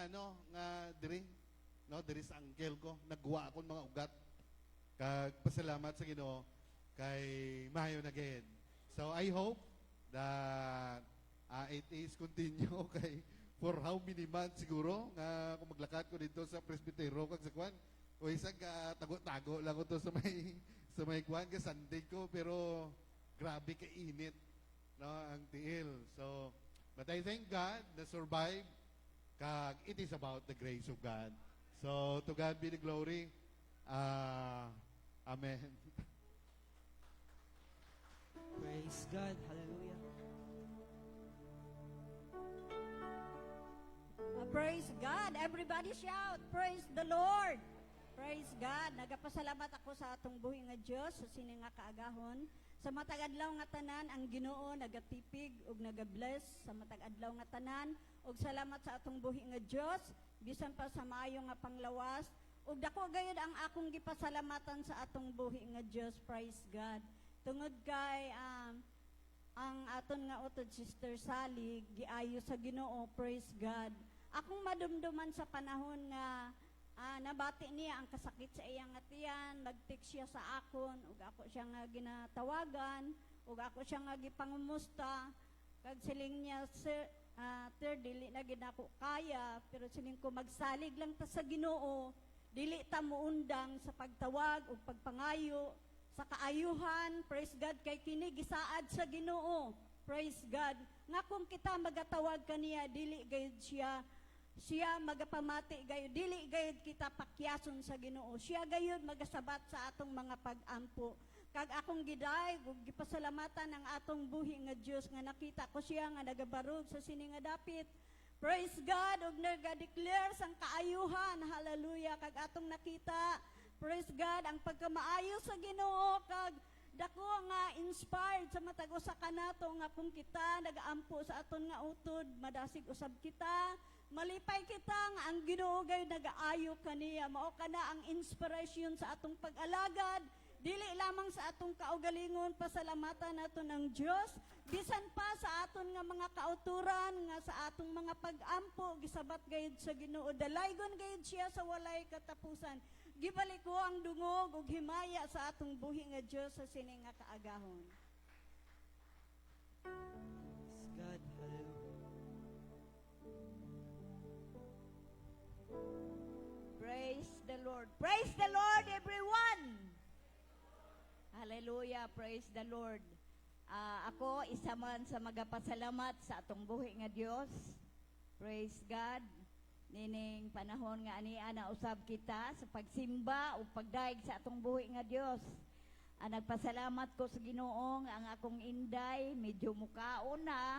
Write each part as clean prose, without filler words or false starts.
nga diri diri sa angkel ko nagwa akong mga ugat kag pasalamat sa Ginoo kay mayo na gid. So I hope that it is continue kay for how many months siguro nga kung maglakad ko dito sa presbytero kag sa kwan o isang tago-tago lang ko to sa may kwan ka Sunday ko pero grabe ka init ang tiil. So but I thank God na survive kag it is about the grace of God. So to God be the glory. Amen. Praise God. Hallelujah. Praise God. Everybody shout, praise the Lord. Praise God. Nagapasalamat ako sa atong buhi nga Dios sa sini nga kaagahon. Sa matag adlaw nga tanan ang Ginoo nagatipig ug nagabless sa matag adlaw nga tanan ug salamat sa atong buhi nga Dios bisan pa sa maayo nga panglawas ug dako gayud ang akong gipasalamatan sa atong buhi nga Dios. Praise God. Tungod kay ang aton nga utod Sister Sally giayo sa Ginoo. Praise God. Akong madumduman sa panahon nga nabati niya ang kasakit sa iyang atiyan, nag-text siya sa akon, ug ako siya nga ginatawagan, ug ako siya nga gipangumusta, kag siling niya, sir, dili na ginako kaya, pero siling ko magsalig lang ta sa Ginoo, dili ta muundang sa pagtawag ug pagpangayo, sa kaayuhan, praise God, kay kini gisaad sa Ginoo, praise God, nga kung kita magatawag kaniya, dili gayud siya magapamati gayud, dili gayud kita pakyason sa Ginoo. Siya gayud magasabat sa atong mga pag-ampo. Kag akong giday ug gipasalamatan ang atong buhi nga Dios nga nakita ko siya nga nagabarog sa sini nga dapit. Praise God ug naga-declare sang kaayuhan. Hallelujah. Kag atong nakita, praise God, ang pagkamaayo sa Ginoo kag dako nga inspired sa matag usa kanato nga kung kita nagaampo sa aton nga utod, madasig usab kita, malipay kita nga ang Ginoo gayud nagaayo kaniya. Mao kana ang inspiration sa atong pag-alagad, dili lamang sa atong kaugalingon, pasalamatan nato ng Dios bisan pa sa aton nga mga kauturan nga sa atong mga pag-ampo gisabat gayud sa Ginoo. Dalaygon gayud siya sa walay katapusan. Gibalik ko ang dungog ug himaya sa atong buhi nga Dios sa sini nga kaagahon. Praise God. Hallelujah. Praise the Lord. Praise the Lord, everyone! Hallelujah. Praise the Lord. Ako, isa man sa magapasalamat sa atong buhi nga Dios. Praise God. Nining panahon nga ania na usab kita sa pagsimba o pagdaig sa atong buhi nga Dios. Nagpasalamat ko sa Ginoo nga ang akong inday medyo mukaon na.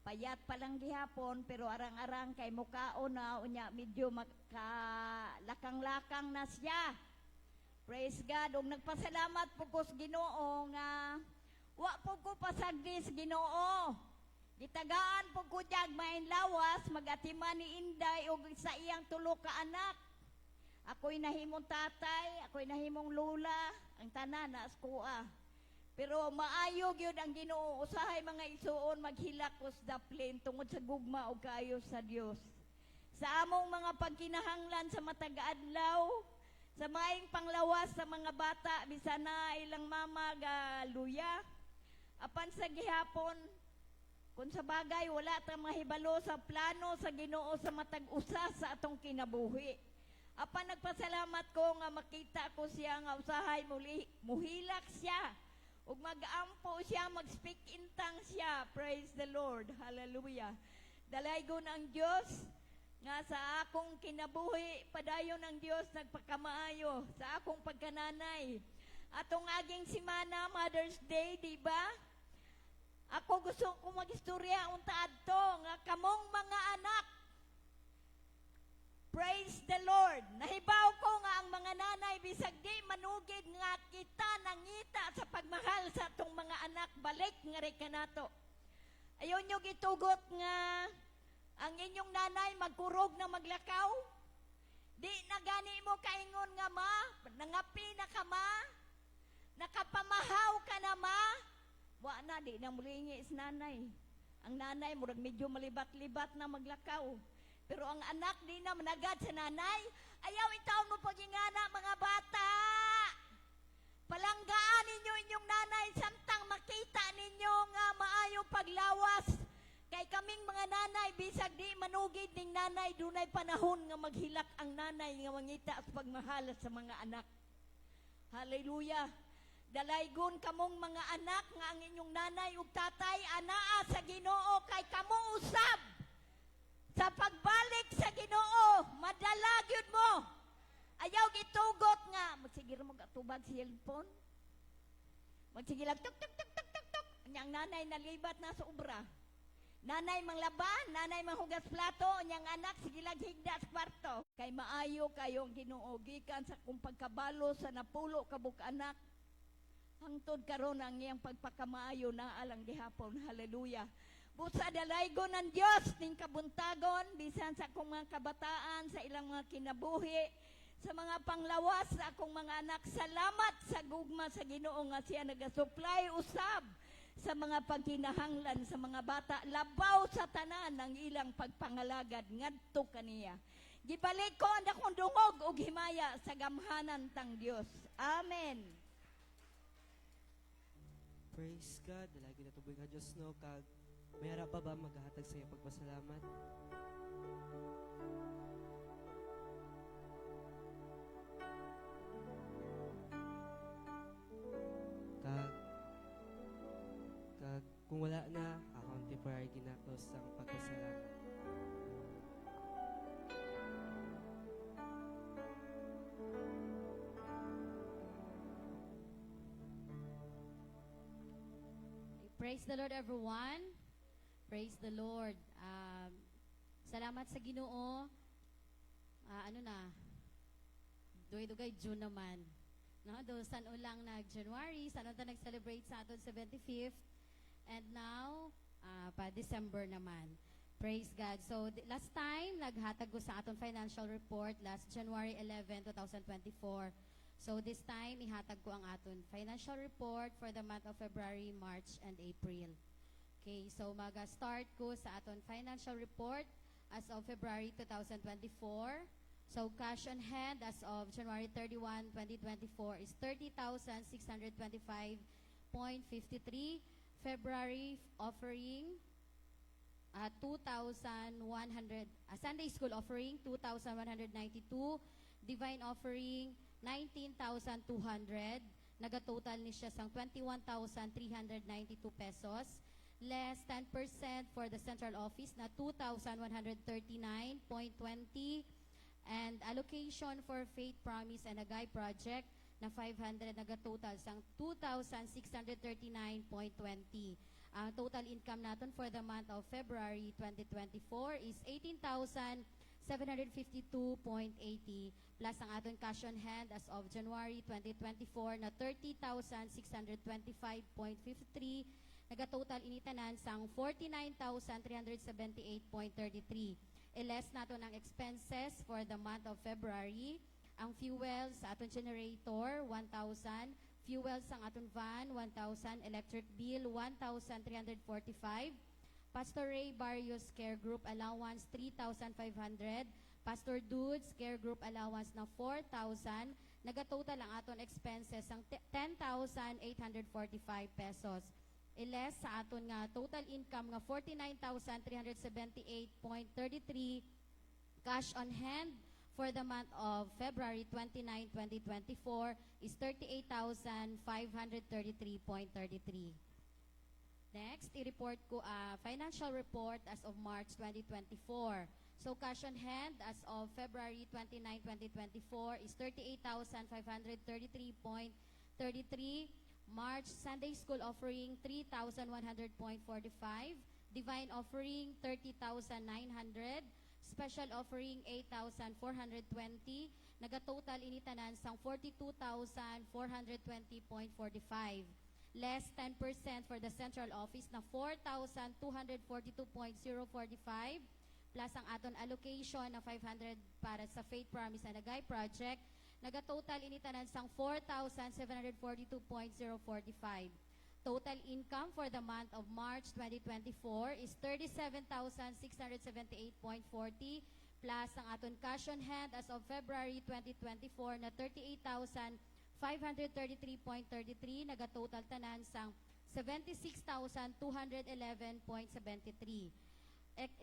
Payat pa lang gihapon pero arang-arang kay mukaon na unya medyo makalakang-lakang na siya. Praise God. Ug nagpasalamat po ko sa Ginoo nga wa po ko pasagdi sa Ginoo. Gitagaan po ko diyag main lawas, magatiman ni Inday o sa iyang tulo ka anak. Ako'y nahimong tatay, ako'y nahimong lula, ang tanan na askua. Pero maayog yun ang Ginoo, usahay mga isuon maghilak ko sa daplin tungod sa gugma o kayo sa Dios. Sa among mga pagkinahanglan sa matag-adlaw, sa maing panglawas sa mga bata, bisan na ilang mama ga luya, apan sa gihapon, kung sa bagay, wala tayong mahibalo sa plano sa Ginoo sa matag-usa sa atong kinabuhi. Apan nagpasalamat ko nga makita ko siya nga usahay muhilak siya. Ug mag-ampo siya, mag-speak in tongues siya. Praise the Lord. Hallelujah. Dalaygon ang Diyos nga sa akong kinabuhi, padayon ng Diyos nagpakamaayo sa akong pagkananay. Atong aging simana, Mother's Day, di ba? Ako gusto kong mag-istorya unta adto nga kamong mga anak. Praise the Lord. Nahibaw ko nga ang mga nanay bisag di manugid nga kita nangita sa pagmahal sa atong mga anak, balik nga rin kanato. Ayaw nyo gitugot nga ang inyong nanay magkurog na maglakaw. Di na gani mo kaingon nga ma, nangapi na ka ma, nakapamahaw ka na ma. Wa na, di na mulingi is nanay. Ang nanay, murag medyo malibat-libat na maglakaw. Pero ang anak di na managad sa nanay, ayaw itaon mo pagingana mga bata. Palanggaan ninyo inyong nanay samtang makita ninyo nga maayong paglawas. Kay kaming mga nanay, bisag di manugid ning nanay, dunay panahon nga maghilak ang nanay nga mangita at pagmahalas sa mga anak. Hallelujah. Dalaygon kamong mga anak nga ang inyong nanay ug tatay anaa sa Ginoo kay kamo usab sa pagbalik sa Ginoo, madala gyud mo. Ayaw gitugot nga magsigir mo katubag sa cellphone. Magsigir lang tuk tuk tuk tuk tuk tuk. Anyang nanay nalibat na sa ubra. Nanay manglaban, nanay manghugas plato, anyang anak sige lang higda sa kwarto. Kay maayo kayong Ginoo gikan sa kung pagkabalo sa napulo kabuk anak. Hangtod karon ang iyang pagpakamaayo na alang gihapon. Hallelujah. Busa dalaygon ng Dios ning kabuntagon bisan sa akong mga kabataan sa ilang mga kinabuhi, sa mga panglawas sa akong mga anak. Salamat sa gugma sa Ginoo nga siya nagasupply usab sa mga pagkinahanglan sa mga bata, labaw sa tanan ng ilang pagpangalagad ngadto kaniya. Gibalik ko ang dakong dungog ug himaya sa gamhanan tang Dios. Amen. Praise God. Dalagi na tubig nga Diyos, no? Kag, may harap pa ba maghahatag sa iyo pagpasalamat? Kag, kung wala na, akong temporary ginaklos ang pagpasalamat. Praise the Lord, everyone. Praise the Lord. Salamat sa Ginoo. Ano na? Dugay-dugay June naman. No, do san ulang nag-January, san ta nag-celebrate sa aton 75th. And now, pa December naman. Praise God. So, last time, naghatag ko sa aton financial report last January 11, 2024. So, this time, ihatag ko ang aton financial report for the month of February, March, and April. Okay, so mag-start ko sa aton financial report as of February 2024. So, cash on hand as of January 31, 2024 is 30,625.53. February offering, 2,100. Sunday school offering, 2,192. Divine offering, 19,200. Nagatotal ni siya sang 21,392 pesos. Less 10% for the central office na 2,139.20. And allocation for Faith Promise and Agay Project na 500 nagatotal sang 2,639.20. Ang total income natin for the month of February 2024 is 18,752.80 plus ang aton cash on hand as of January 2024 na 30,625.53. Nagatotal initanan sang 49,378.33. I-less nato ng expenses for the month of February. Ang fuel sa aton generator, 1,000. Fuel sa aton van, 1,000. Electric bill, 1,345. Pastor Ray Barrios Care Group Allowance, 3,500. Pastor Dudes Care Group Allowance na 4,000. Nagatotal ang aton expenses ang 10,845 pesos. I-less sa aton nga total income nga 49,378.33. Cash on hand for the month of February 29, 2024 is 38,533.33. Next, i-report ko financial report as of March 2024. So cash on hand as of February 29, 2024 is 38,533.33. March Sunday School offering 3,100.45, Divine offering 30,900, Special offering 8,420, nagatotal initanan sang 42,420.45. Less 10% for the central office na 4,242.045 plus ang aton allocation na 500 para sa Faith Promise and Agay Project. Nagatotal initanan sang 4,742.045. Total income for the month of March 2024 is 37,678.40 plus ang aton cash on hand as of February 2024 na 38,533.33, nagatotal tanan sang 76,211.73.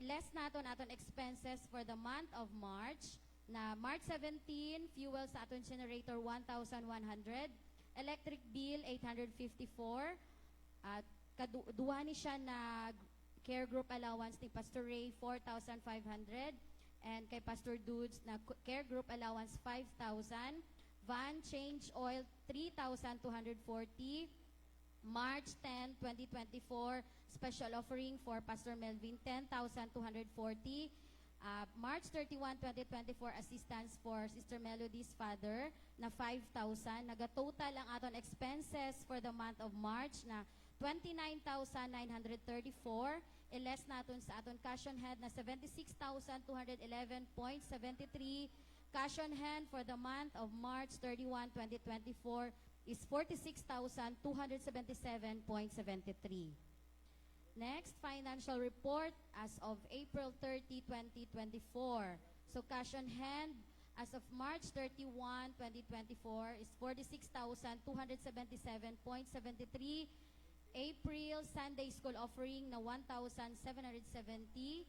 Less naton aton expenses for the month of March na March 17, fuel sa aton generator 1,100, electric bill 854, at duha ni siya na care group allowance ni Pastor Ray 4,500, and kay Pastor Dudes na care group allowance 5,000, van change oil 3,240, March 10, 2024, special offering for Pastor Melvin 10,240, March 31, 2024, assistance for Sister Melody's father na 5,000. Naga-total ang aton expenses for the month of March na 29,934. Less naton sa aton cash on hand na 76,211.73. Cash on hand for the month of March 31, 2024 is 46,277.73. Next, financial report as of April 30, 2024. So cash on hand as of March 31, 2024 is 46,277.73. April Sunday School offering na 1,770.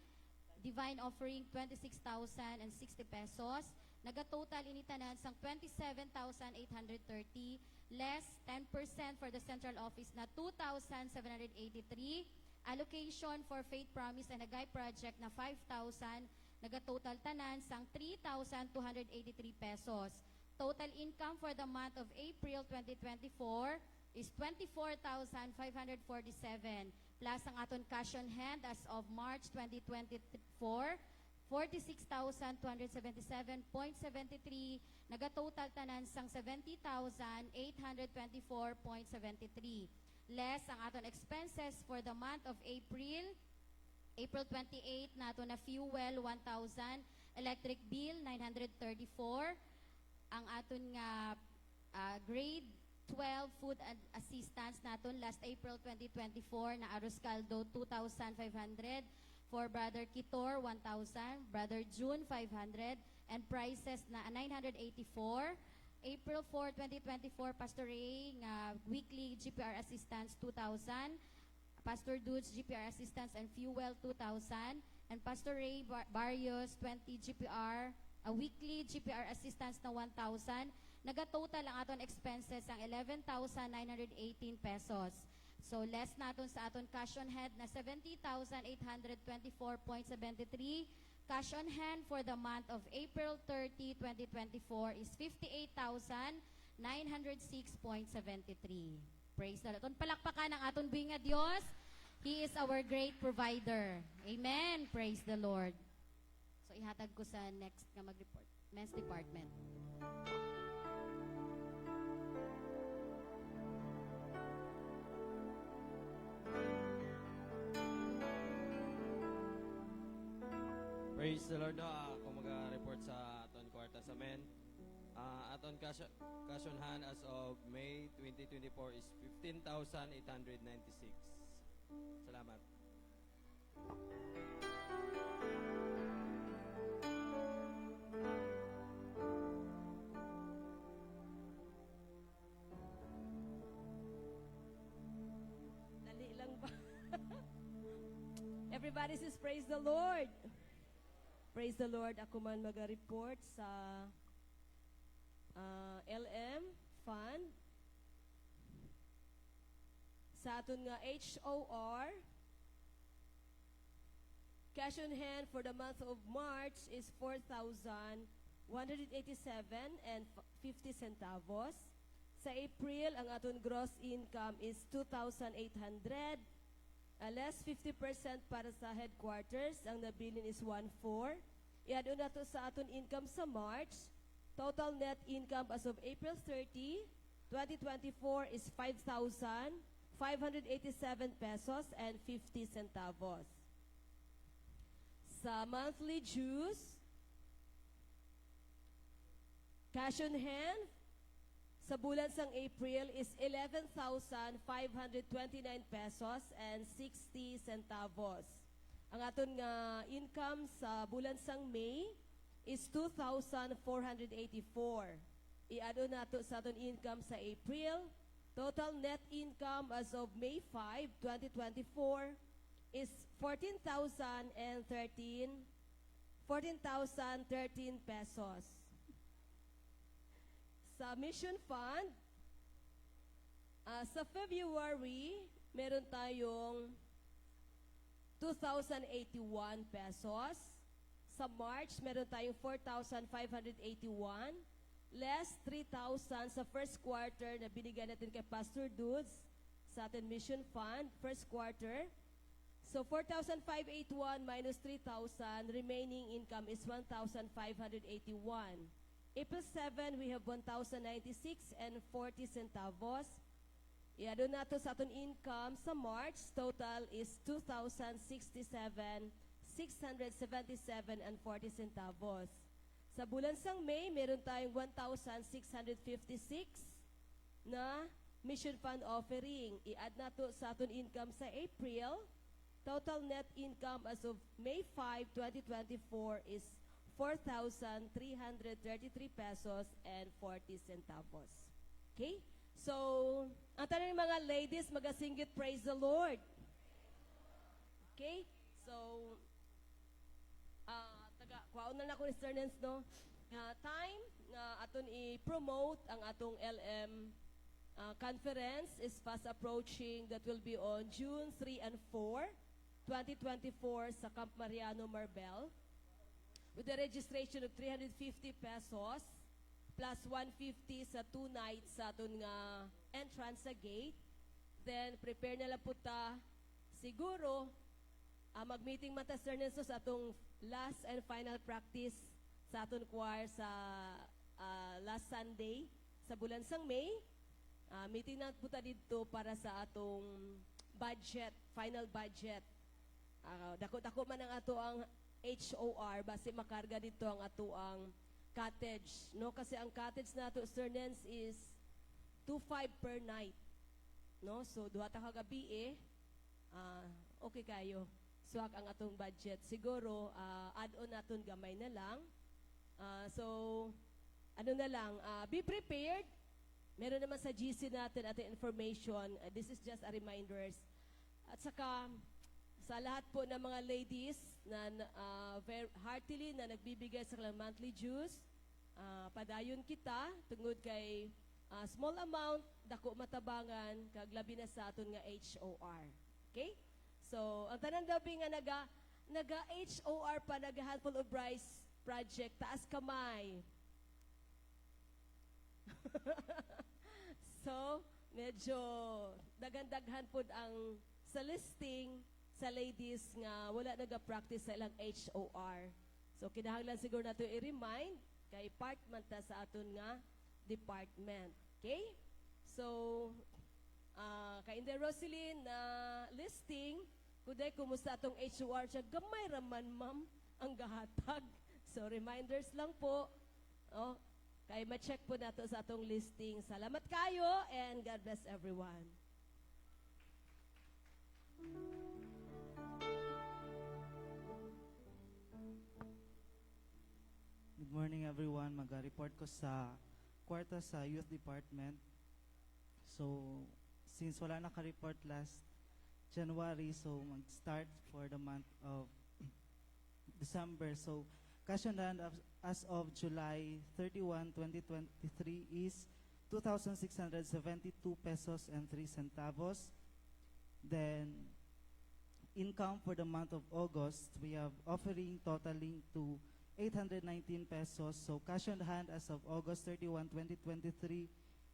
Divine offering 26,060 pesos. Naga-total initanan sang 27,830. Less 10% for the central office na 2,783. Allocation for Faith Promise and Agay Project na 5,000. Naga-total tanan sang 3,283 pesos. Total income for the month of April 2024 is 24,547 plus ang aton cash on hand as of March 2024 46,277.73, naga-total tanan sang 70,824.73. Less ang aton expenses for the month of April 28 nato na fuel 1,000, electric bill 934, ang aton nga grade 12 food assistance naton last April 2024 na arroz caldo 2,500, for Brother Kitor 1,000, Brother June 500, and prices na 984. April 4, 2024, Pastor Ray nga weekly GPR assistance 2,000, Pastor Dudes GPR assistance and fuel 2,000, and Pastor Ray Barrios 20 GPR, a weekly GPR assistance na 1,000. Naga-total ang aton expenses ang 11,918 pesos. So less naton sa aton cash on hand na 70,824.73. Cash on hand for the month of April 30, 2024 is 58,906.73. Praise the Lord. Aton palakpakan ang aton buhi nga Dios. He is our great provider. Amen. Praise the Lord. So ihatag ko sa next nga mag-report. Men's Department. Praise the Lord. Ako mag-report sa aton kwarta sa men. Aton cash on hand as of May 2024 is 15,896. Salamat. Dali lang ba? Everybody says, praise the Lord. Praise the Lord. Ako man mag-report sa LM Fund. Sa aton nga HOR, cash on hand for the month of March is 4,187.50 centavos. Sa April, ang aton gross income is 2,800. Less 50% para sa headquarters. Ang nabilin is 1,400. I-add na to sa aton income sa March. Total net income as of April 30, 2024 is 5,587 pesos and 50 centavos. Sa monthly dues, cash on hand sa bulan sang April is 11,529 pesos and 60 centavos. Ang aton nga income sa bulan sang May is 2,484. I-add on nato sa aton income sa April. Total net income as of May 5, 2024 is 14,013 pesos. Sa mission fund, sa February, meron tayong 2,081 pesos. Sa March, meron tayong 4,581. Less 3,000 sa first quarter na binigyan natin kay Pastor Dudes sa ating mission fund, first quarter. So 4,581 minus 3,000, remaining income is 1,581. April 7, we have 1,096 and 40 centavos. I-add nato sa ating income sa March, total is 2,067, 677 and 40 centavos. Sa bulan sang May, meron tayong 1,656 na mission fund offering. I-add nato sa ating income sa April. Total net income as of May 5, 2024 is 4,333 pesos and 40 centavos. Okay? So, ang tanong ng mga ladies, mag-singit, praise the Lord. Okay? So, kuhaon na ako ni Sir Nance, no? Time nga aton i-promote ang atong LM conference is fast approaching. That will be on June 3 and 4, 2024 sa Camp Mariano, Marbel. With the registration of 350 pesos plus 150 sa 2 nights sa aton nga entrance sa gate. Then, prepare na lang po ta siguro mag-meeting man ta Sir Nance sa atong last and final practice sa aton choir sa last Sunday sa bulan sang May. Meeting na po ta dito para sa atong budget, final budget. Dako-dako man ang ato ang HOR base makarga dito ang ato ang cottage, no? Kasi ang cottage nato Sir Nance is 2,500 per night, no? So duha ta ka gabi okay kayo. Swak ang atong budget. Siguro, add-on naton gamay na lang. So, ano na lang, be prepared. Meron naman sa GC natin ating information. This is just a reminders. At saka, sa lahat po ng mga ladies na very heartily na nagbibigay sa kanilang monthly dues, padayon kita tungod kay small amount, dako matabangan, kaglabi na sa aton nga HOR. Okay? So, ang tanan daw nga naga-HOR pa, naga-Handful of Rice project, taas kamay. So, medyo daghan-daghan po ang sa listing sa ladies nga wala naga-practice sa ilang HOR. So, kinahanglan siguro nato i-remind kay part man ta sa aton nga department. Okay? So, kay Inday Roselyn na listing, kuday kumusta atong HOR siya, gamay raman ma'am ang gahatag. So reminders lang po, kay ma-check po nato sa atong listing. Salamat kayo and God bless everyone. Good morning everyone. Mag-report ko sa kwarta sa Youth Department. So, since wala naka-report last January, so mag-start for the month of December. So, cash on hand as of July 31, 2023 is 2,672 pesos and 3 centavos. Then, income for the month of August, we have offering totaling to 819 pesos. So, cash on hand as of August 31, 2023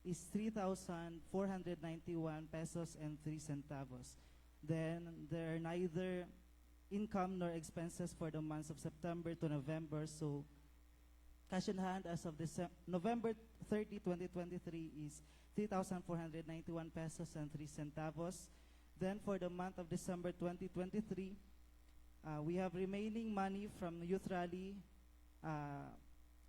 is 3,491 pesos and 3 centavos. Then, there are neither income nor expenses for the months of September to November. So, cash in hand as of November 30, 2023 is 3,491 pesos and 3 centavos. Then, for the month of December 2023, we have remaining money from Youth Rally,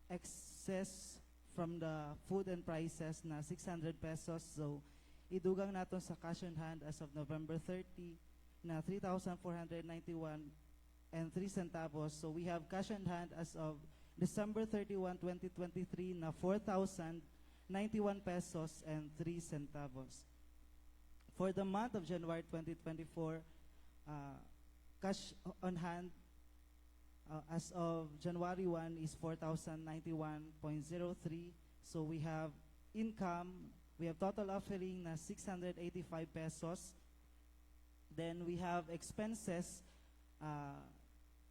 excess from the food and prices na 600 pesos. So, idugang natin sa cash on hand as of November 30 na 3,491 and 3 centavos. So we have cash on hand as of December 31, 2023 na 4,091 pesos and 3 centavos. For the month of January 2024, cash on hand as of January 1 is 4,091.03. So we have income, we have total offering na 685 pesos. Then we have expenses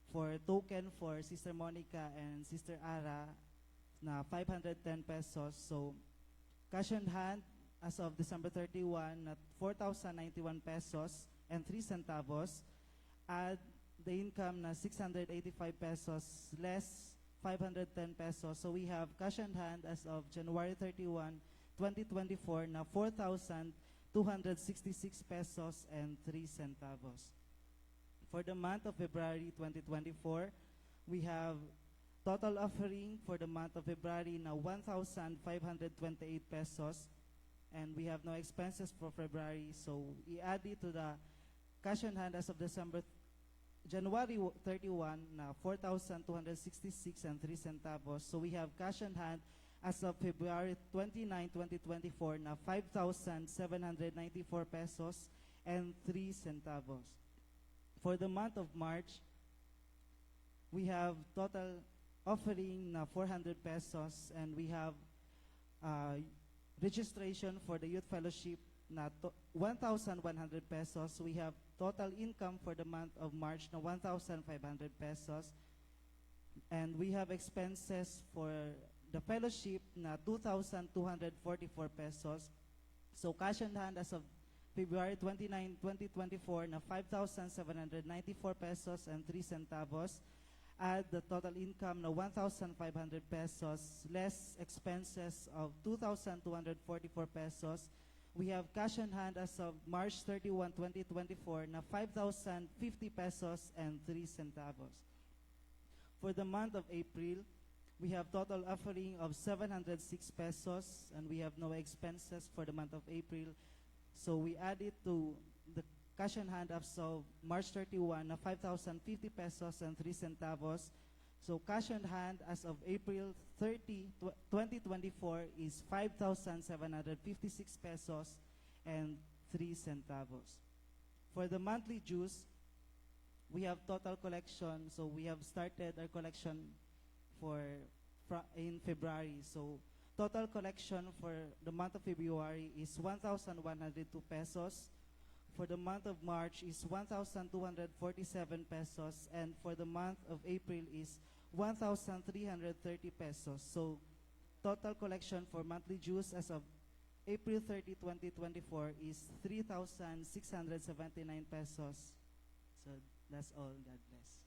for token for Sister Monica and Sister Ara na 510 pesos. So cash on hand as of December 31 at 4,091 pesos and 3 centavos. Add the income na 685 pesos less 510 pesos. So we have cash on hand as of January 31, 2024 na 4,266 pesos and 3 centavos. For the month of February 2024, we have total offering for the month of February na 1,528 pesos, and we have no expenses for February. So i-add it to the cash on hand as of January 31 na 4,266 and 3 centavos. So we have cash on hand as of February 29, 2024 na 5,794 pesos and 3 centavos. For the month of March, we have total offering na 400 pesos, and we have registration for the Youth Fellowship na 1,100 pesos. We have total income for the month of March na 1,500 pesos. And we have expenses for the fellowship na 2,244 pesos. So cash on hand as of February 29, 2024 na 5,794 pesos and 3 centavos. Add the total income na 1,500 pesos less expenses of 2,244 pesos. We have cash on hand as of March 31, 2024 na 5,050 pesos and 3 centavos. For the month of April, we have total offering of 706 pesos, and we have no expenses for the month of April. So we add it to the cash on hand as of March 31 na 5,050 pesos and 3 centavos. So cash on hand as of April 30, 2024 is 5,756 pesos and 3 centavos. For the monthly dues, we have total collection. So we have started our collection in February. So total collection for the month of February is 1,102 pesos. For the month of March is 1,247 pesos, and for the month of April is 1,330 pesos. So total collection for monthly dues as of April 30, 2024 is 3,679 pesos. So that's all. God bless.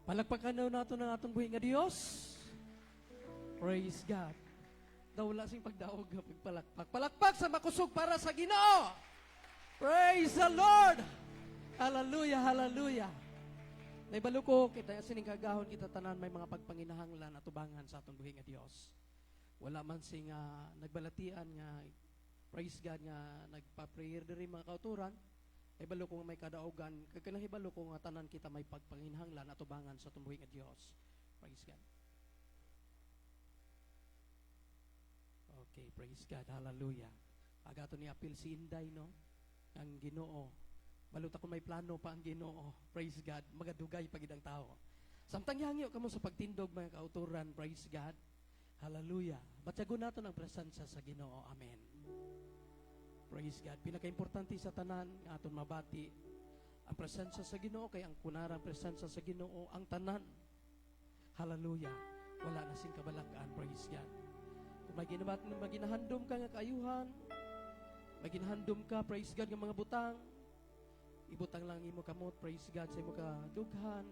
Palakpakan daw nato ng atong buhi nga Dios. Praise God. Daw wala sing pagdaog nga pagpalakpak. Palakpak sa makusog para sa Ginoo. Praise the Lord. Hallelujah, hallelujah. Naibalo ko, kita sining kagahon kita tanan may mga pagpanginahanglan at tubangan sa atong buhi nga Dios. Wala man sing nagbalatian nga praise God nga nagpa-prayer diri mga kauturan. Ibalo ko nga may kadaugan, kagkanang ibalo ko nga tanan kita may pagpanginahanglan at tubangan sa atong buhi nga Dios. Praise God. Okay, praise God, hallelujah. Agato ni apil si Inday, no? Ang Ginoo. Balot ako may plano pa ang Ginoo. Praise God, magadugay pagid ang tao. Samtang yangyo kamo sa pagtindog mga kauturan, praise God. Hallelujah. Batyagon nato ang presensya sa Ginoo. Amen. Praise God. Pinaka-importante sa tanan nga aton mabati ang presensya sa Ginoo kay ang kunarang presensya sa Ginoo ang tanan. Hallelujah. Wala na sing kabalagaan, praise God. Kung maginahandom ka nga kaayuhan, maginahandom ka, praise God, ng mga butang, ibutang lang imo kamot, praise God, sa imo ka dughan,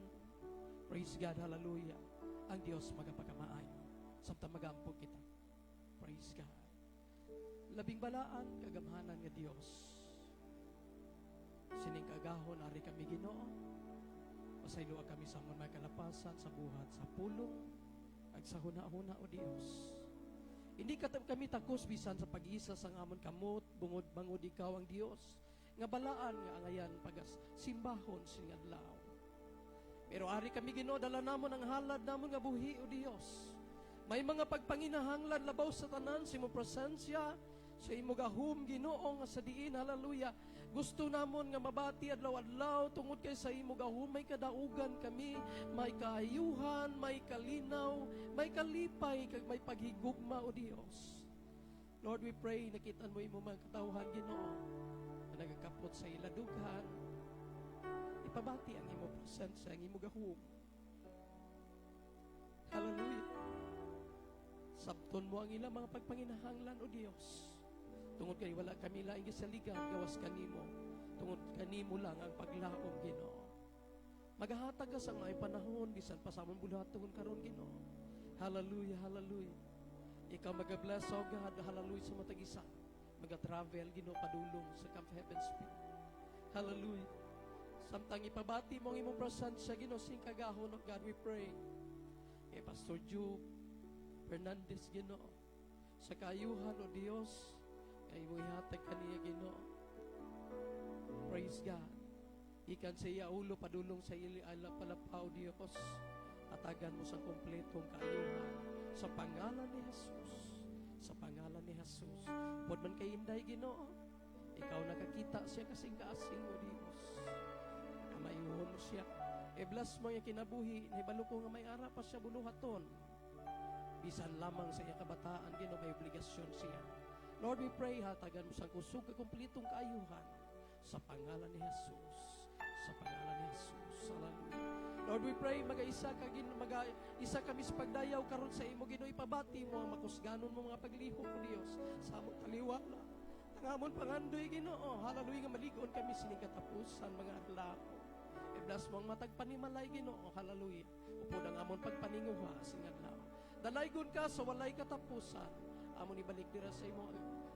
praise God, hallelujah. Ang Dios magapagkamaayo, samtang magaampo kita, praise God. Labing balaan, kagamhanan nga Dios. Sining kagahon, ari kami Ginoo, pasayloa kami sa mga kalapasan, sa buhat, sa pulong, ag sa huna-huna o Dios. Hindi kami takos bisan sa pag-isa sa amon kamot, bungod-bangod ikaw ang Dios. nga balaan nga angayan pagas simbahon sing adlaw. Pero ari kami Ginoo, dala namon ang halad namon nga buhi o Dios. May mga pagpanginahanglan labaw sa tanan sa imong presensya, sa imong gahum Ginoo nga sa diin, hallelujah. Gusto namon nga mabati adlaw-adlaw tungod kay sa imong gahum may kadaugan kami, may kaayuhan, may kalinaw, may kalipay kag may paghigugma o Dios. Lord, we pray nakitaan mo imong mga katawhan Ginoo nga nagakapot sa iladughan. Ipabati ang imong presensya, ang imong gahum. Hallelujah. Sabton mo ang ilang mga pagpanginahanglan o Dios. Tungod kay wala kami laing gisaligan gawas kanimo. Tungod kanimo lang ang paglaom Ginoo. Magahatag ka sa mga panahon bisan pa sa among buluhaton karon Ginoo. Hallelujah, hallelujah. Ikaw magabless o God, hallelujah sa matag isa. Maga-travel Ginoo padulong sa Camp Heaven Spirit. Hallelujah. Samtang ipabati mo ang imong presensya Ginoo sing kagahon of God, we pray. Kay Pastor Jude Fernandez Ginoo, sa kaayuhan o Dios, kay mo ihatag kaniya Ginoo. Praise God. Ikan sa iya ulo padulong sa ili ala palapaw Dios. Atagan mo sa kompletong kaayuhan sa pangalan ni Jesus. Sa pangalan ni Jesus. Pod man kay inday Ginoo, ikaw nakakita siya kasing kaasing mo Dios. Kamayuhon mo siya. E-bless mo yung kinabuhi, nahibalo ko nga may ara pa siya buluhaton. Bisan lamang sa iya kabataan, Ginoo, may obligasyon siya. Lord, we pray, hatagan mo sa kusog ka kumplitong kaayuhan sa pangalan ni Jesus. Sa pangalan ni Jesus. Hallelujah. Lord, we pray, mag-isa kami sa pagdayaw karon sa imo, Ginoo, ipabati mo ang makusganon mo mga paglihok mo, Dios, sa among kaliwala. Tangamon pangandoy, Ginoo, hallelujah, nga maligon kami sining katapusan, mga adlaw. I-bless mo ang matag panimalay Ginoo, hallelujah. Upod ang amon pagpaninguha sing adlaw. Dalaygon ka sa walay katapusan. Amon ibalik dira sa imo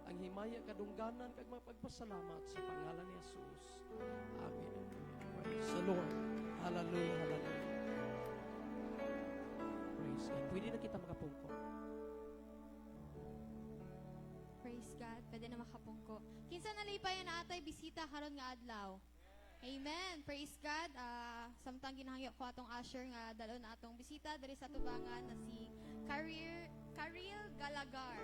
ang himaya kadungganan kag mapagpasalamat sa pangalan ni Jesus. Amen. Praise the Lord. Hallelujah, hallelujah. Praise God. Pwede na kita makapungko. Praise God. Pwede na makapungko. Kinsa nalipayan na atay bisita karon nga adlaw. Amen. Praise God. Samtang ginahangyo ko atong usher nga dalon na atong bisita diri sa tubangan na si Karil Galagar.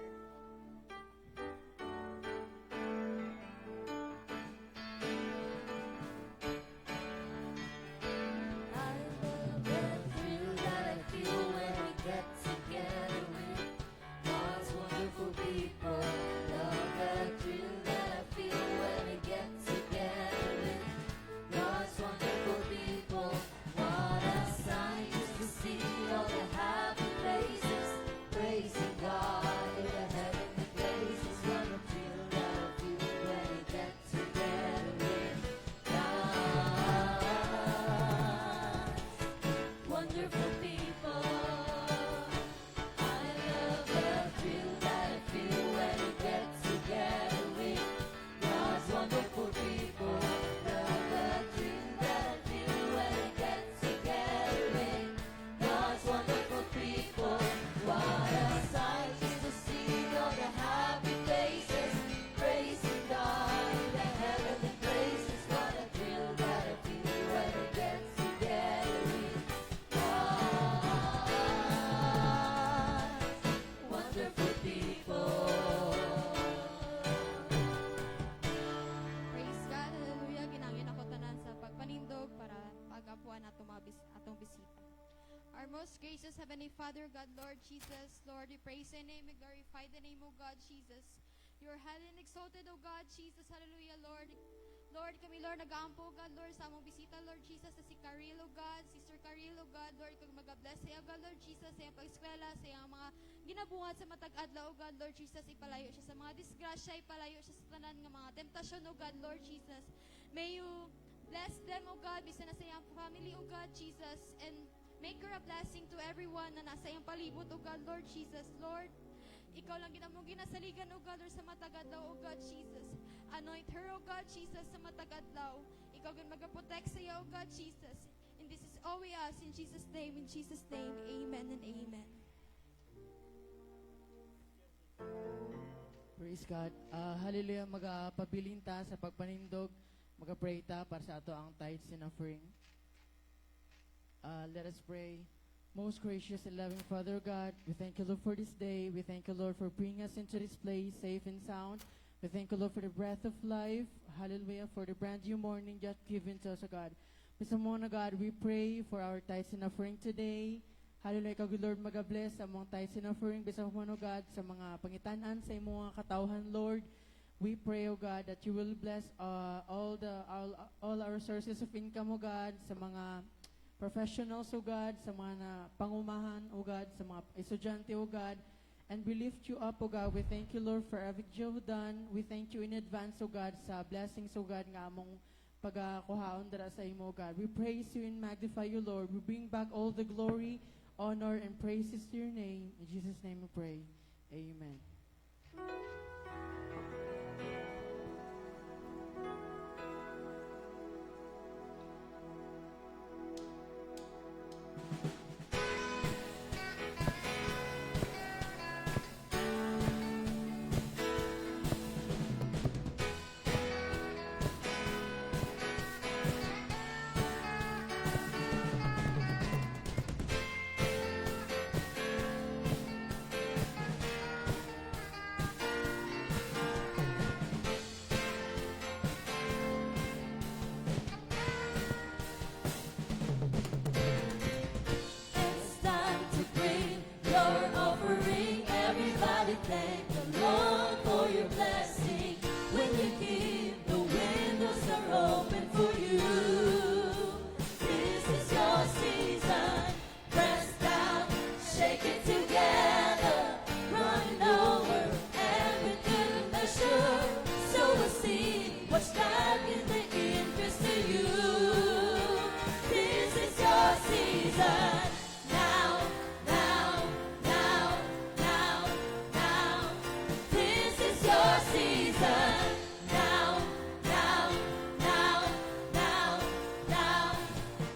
Most gracious Heavenly Father, God, Lord Jesus, Lord, we praise your name, we glorify the name of God, Jesus. You are highly and exalted, O God, Jesus, hallelujah, Lord. Lord, kami, Lord, nag-aampo, God, Lord, sa among bisita, Lord Jesus, sa si Karil, O God, Sister Karil, O God, Lord, kung mag-bless sa God, Lord Jesus, sa iyang pag-eskwela, sa iyang mga ginabuhat sa matag-adlaw, O God, Lord Jesus, ipalayo siya sa mga disgrasya, ipalayo siya sa tanan ng mga temptasyon, O God, Lord Jesus. May you bless them, O God, bisa na sa iyang family, O God, Jesus, and make her a blessing to everyone na nasa iyang palibot, O God, Lord Jesus. Lord, ikaw lang ginamong ginasaligan, O God, Lord, sa matagadlaw, O God, Jesus. Anoint her, O God, Jesus, sa matagadlaw. Ikaw gan mag-protect sa iyo, O God, Jesus. And this is all we ask in Jesus' name, amen and amen. Praise God. Hallelujah, magapabilin ta sa pagpanindog, magapray ta para sa ato ang tithes and offering. Let us pray. Most gracious and loving Father God, we thank you, Lord, for this day. We thank you, Lord, for bringing us into this place safe and sound. We thank you, Lord, for the breath of life. Hallelujah, for the brand new morning just given to us, O God. Mr. Mona, God, we pray for our tithes and offering today. Hallelujah, ikaw, Lord, mag-bless sa mga tithes and offering. Bisa mo, O God, sa mga pangitanan, sa mga katauhan, Lord. We pray, O God, that you will bless all our sources of income, O God, sa mga professionals, O God, sa mga pangumahan, O God, sa mga estudyante, O God. And we lift you up, O God. We thank you, Lord, for everything you've done. We thank you in advance, O God, sa blessings, O God, nga among pagkuhaon dara sa imo, O God. We praise you and magnify you, Lord. We bring back all the glory, honor, and praises to your name. In Jesus' name we pray. Amen. It's time to bring your offering. Everybody thank the Lord for your blessing. When you give, the windows are open for you. This is your season. Press down, shake it together, running over, and with good measure. So we'll see what's God in the interest to you. This is your season. Now, now, now, now, now. This is your season. Now, now, now, now, now.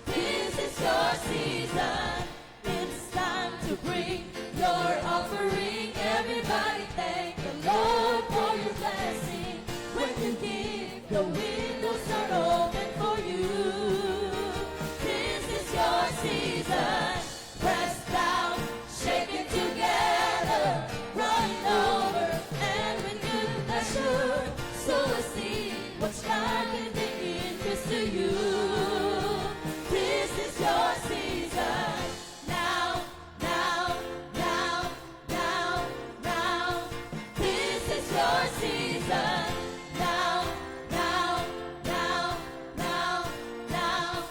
This is your season. It's time to bring your offering. Everybody thank the Lord for your blessing. When you give, the windows are open for you. This is your season. Press down, shake it together, running over, and with good measure. So we'll see what's God in the interest to you. This is your season. Now, now, now, now, now. This is your season. Now, now, now, now, now.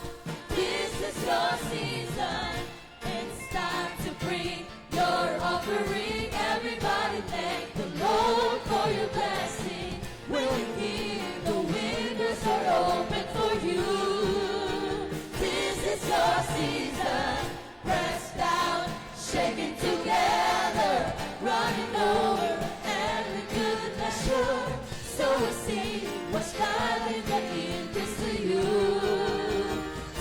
This is your season. It's time to bring your offering. Everybody thank the Lord for your blessing. When you give, the windows are open for you. This is your season. Press down, shaking together, running over, and with good measure. So we'll see what's God in the interest to you.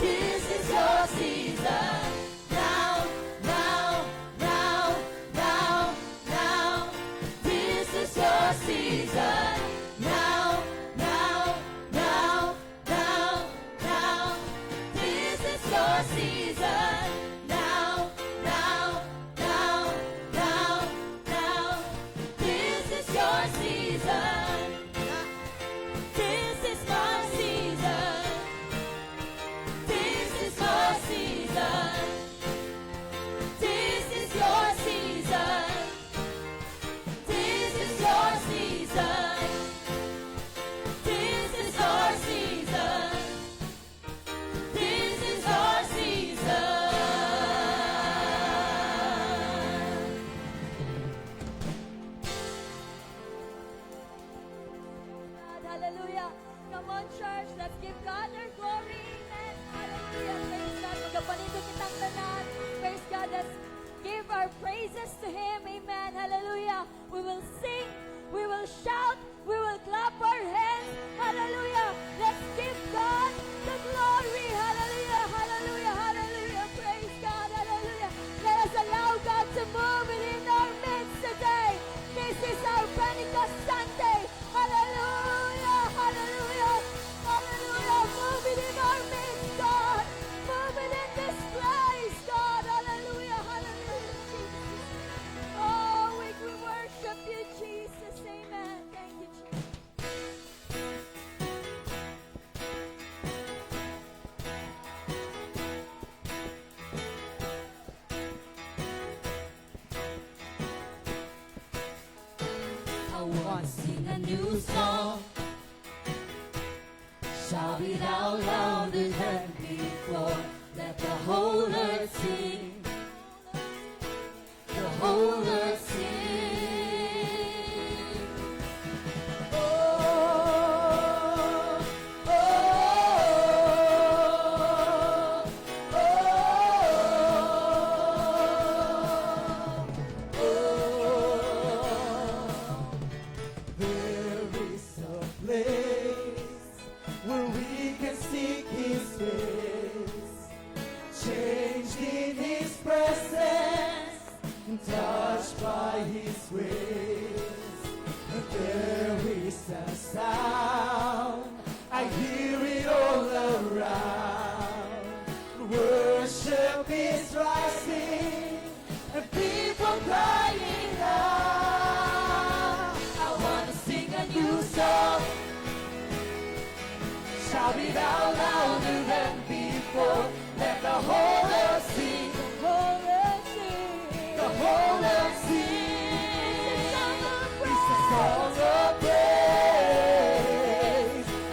This is your season. Now, now, now, now, now. This is your season. Now, now, now, now, now. This is your season. Now, now, now, now, now. This is your season. This is my season. This is my season. This is your season. This is your season. This is your season. This is your season. new song. Shout it out louder than before. Let the whole earth sing. The whole earth sing. Oh, oh, oh, oh, oh. There is a place where we can seek His face, changed in His presence, and touched by His grace. And there is a sound, I hear it all around. Worship is rising, and people crying out. I want to sing a new song. Shout it out louder than before. Let the whole earth sing. The whole earth sing. The whole earth sing. It's a song of praise.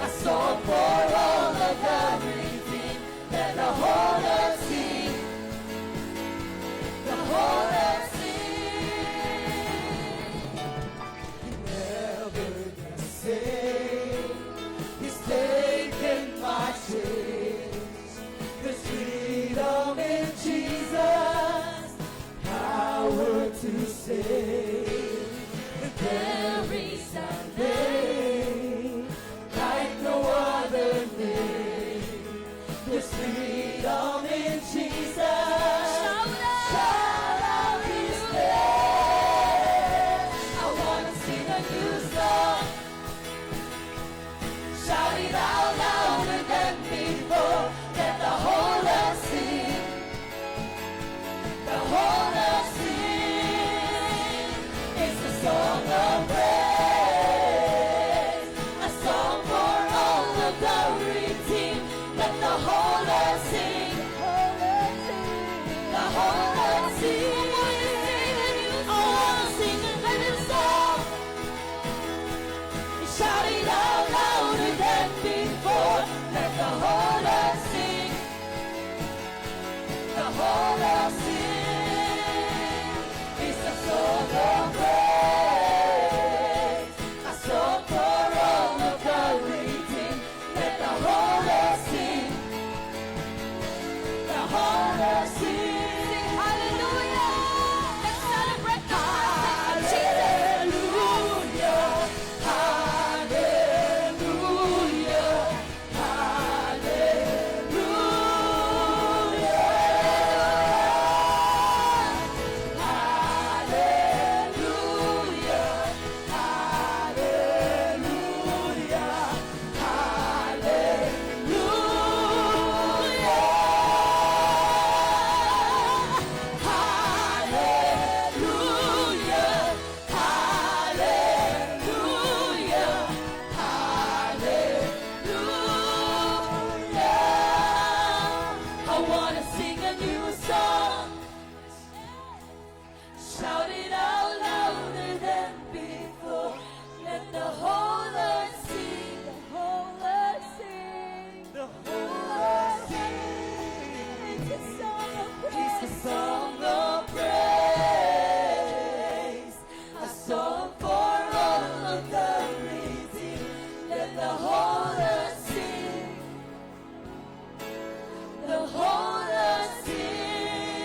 A song for all of the redeemed. Let the whole earth sing. The whole earth sing. Never the same. He's taken my chains. There's freedom in Jesus, power to save. And there is a name like no other name. There's freedom in Jesus. Shout out His name. I want to sing a new song. Shout it out louder than before. Let the whole earth sing. The whole earth sing. It's a song of praise, a song for all of the redeemed. Let the whole earth sing. The whole earth sing. I want to sing a new song. Shout it out louder than before. Let the whole earth sing. The whole earth sing. It's a song of praise, a song for all of the redeemed. Let the whole earth sing. The whole earth sing. Hallelujah. Let's celebrate God. Hallelujah. Hallelujah. I want to sing a new song. Shout it out louder than before. Let the whole earth sing. The whole earth sing. The whole earth sing. It's a song of praise. It's a song of praise. A song for all of the redeemed. Let the whole earth sing. The whole earth sing.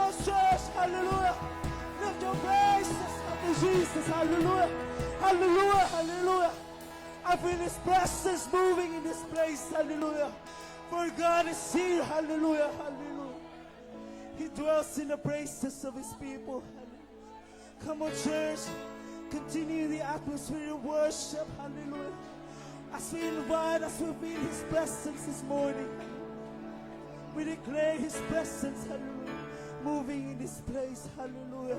on, church. Hallelujah. Lift your praises unto Jesus. Hallelujah. Hallelujah. Hallelujah. I feel His presence moving in this place. Hallelujah. For God is here. Hallelujah. Hallelujah. He dwells in the praises of His people. Hallelujah. Come on, church. Continue the atmosphere of worship. Hallelujah. As we invite, as we feel His presence this morning, we declare His presence, hallelujah, moving in this place, hallelujah.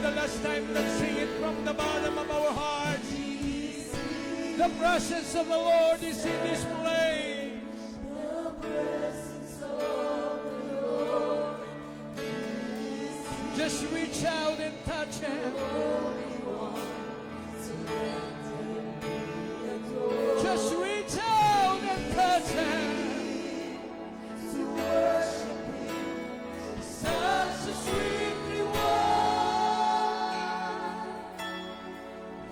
the last time, let's sing it from the bottom of our hearts. The presence of the Lord is in this place. Just reach out and touch Him. Just reach out and touch Him. Such a sweet reward.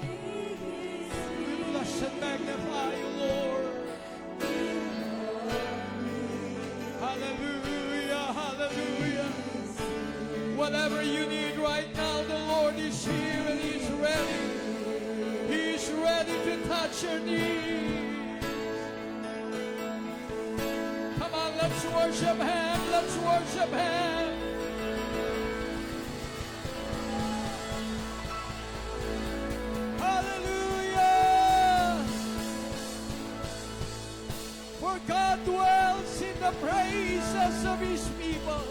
We bless and magnify you, Lord. Hallelujah, hallelujah. Whatever you need right now, the Lord is here and He's ready. He's ready to touch your need. Come on, let's worship Him. Let's worship Him. Hallelujah. For God dwells in the praises of His people.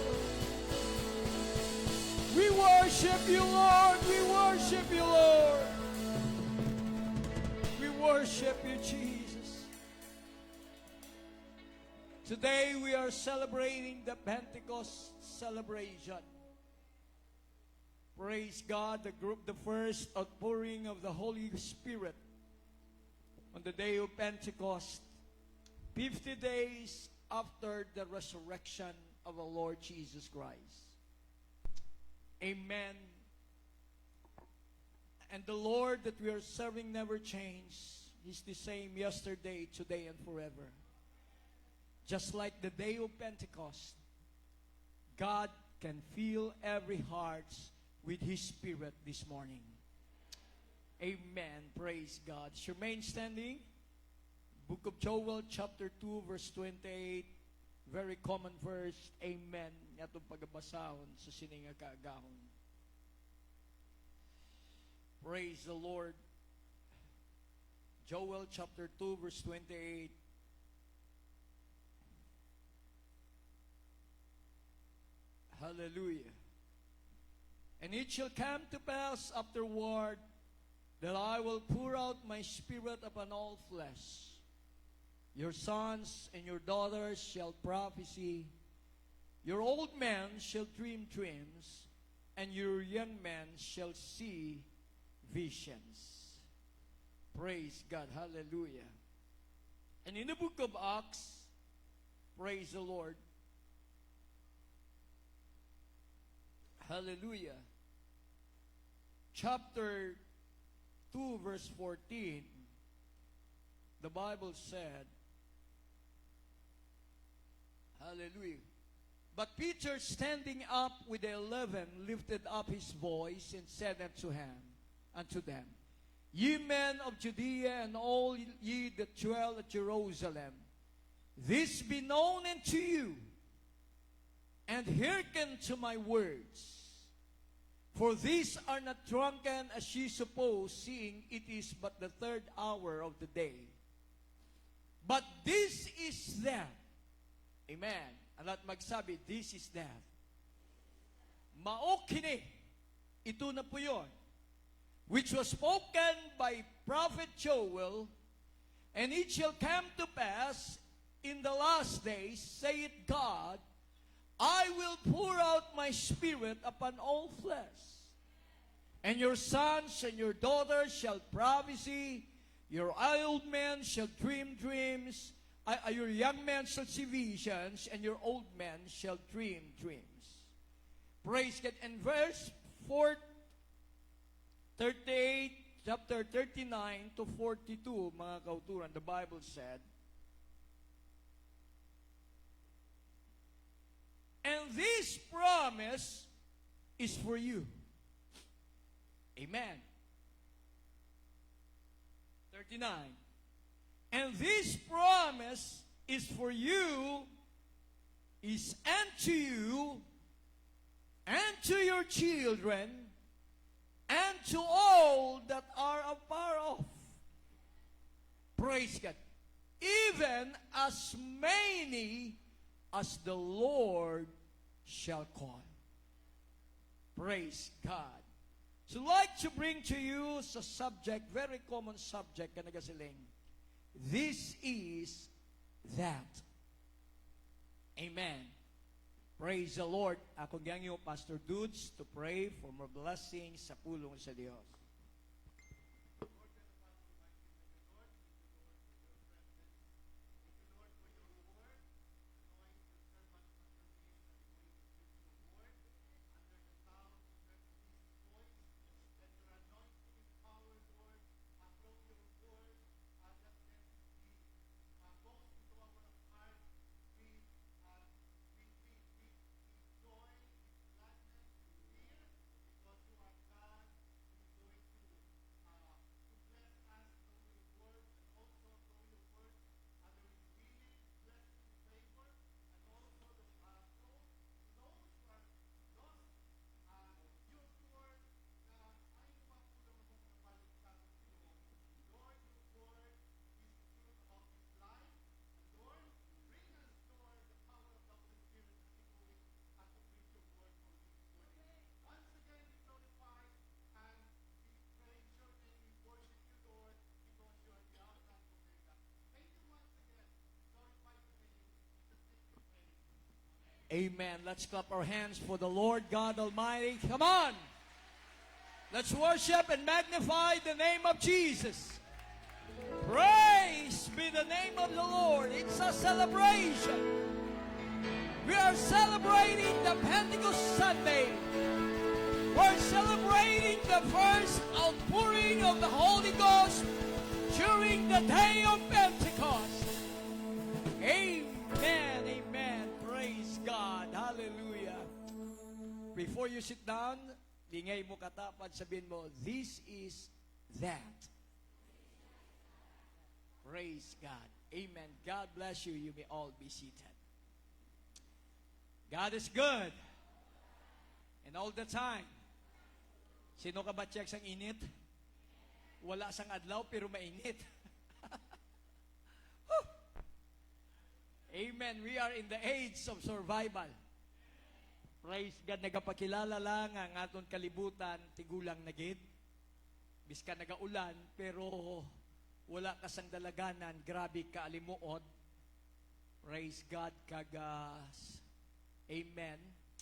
We worship you, Lord. We worship you, Lord. We worship you, Jesus. Today we are celebrating the Pentecost celebration. Praise God, the first outpouring of the Holy Spirit on the day of Pentecost, 50 days after the resurrection of the Lord Jesus Christ. Amen. And the Lord that we are serving never changed. He's the same yesterday, today, and forever. Just like the day of Pentecost, God can fill every heart with His Spirit this morning. Amen. Praise God. Remain standing. Book of Joel, chapter 2, verse 28. Very common verse. Amen. Yatong pagbasahon sa sininga kaagahon. Praise the Lord. Joel chapter 2 verse 28. Hallelujah. And it shall come to pass afterward that I will pour out my Spirit upon all flesh. Your sons and your daughters shall prophesy. Your old men shall dream dreams, and your young men shall see visions. Praise God. Hallelujah. And in the book of Acts, praise the Lord. Hallelujah. Chapter 2, verse 14, the Bible said, hallelujah. But Peter, standing up with the 11, lifted up his voice and said unto them, Ye men of Judea and all ye that dwell at Jerusalem, this be known unto you, and hearken to my words. For these are not drunken as ye suppose, seeing it is but the 3rd hour of the day. But this is death. Amen. Alat magsabi, this is death. Maokine, ito na po yun, which was spoken by prophet Joel, and it shall come to pass in the last days, saith God, I will pour out my Spirit upon all flesh. And your sons and your daughters shall prophesy, your old men shall dream dreams, your young men shall see visions, and your old men shall dream dreams. Praise God. And verse 38, chapter 39 to 42, mga kauturan, the Bible said, and this promise is for you. Amen. 39. And this promise is for you, is unto you, and to your children, and to all that are afar off. Praise God. Even as many as the Lord shall call. Praise God. So like to bring to you sa subject, very common subject ka nagasiling. This is that. Amen. Praise the Lord. Ako gangyo Pastor Dudes to pray for more blessings sa pulong sa Diyos. Amen. Let's clap our hands for the Lord God Almighty. Come on. Let's worship and magnify the name of Jesus. Praise be the name of the Lord. It's a celebration. We are celebrating the Pentecost Sunday. We're celebrating the first outpouring of the Holy Ghost during the day of Pentecost. Amen. Amen. Praise God. Hallelujah. Before you sit down, lingay mo katapat, sabihin mo, this is that. Praise God. Amen. God bless you. You may all be seated. God is good. And all the time. Sino ka ba check sang init? Wala sang adlaw pero mainit. Amen. We are in the age of survival. Praise God. Nagapakilala lang ang aton kalibutan, tigulang nagid. Biska nagaulan, pero wala kasang dalaganan, grabe ka alimuot. Praise God. Amen.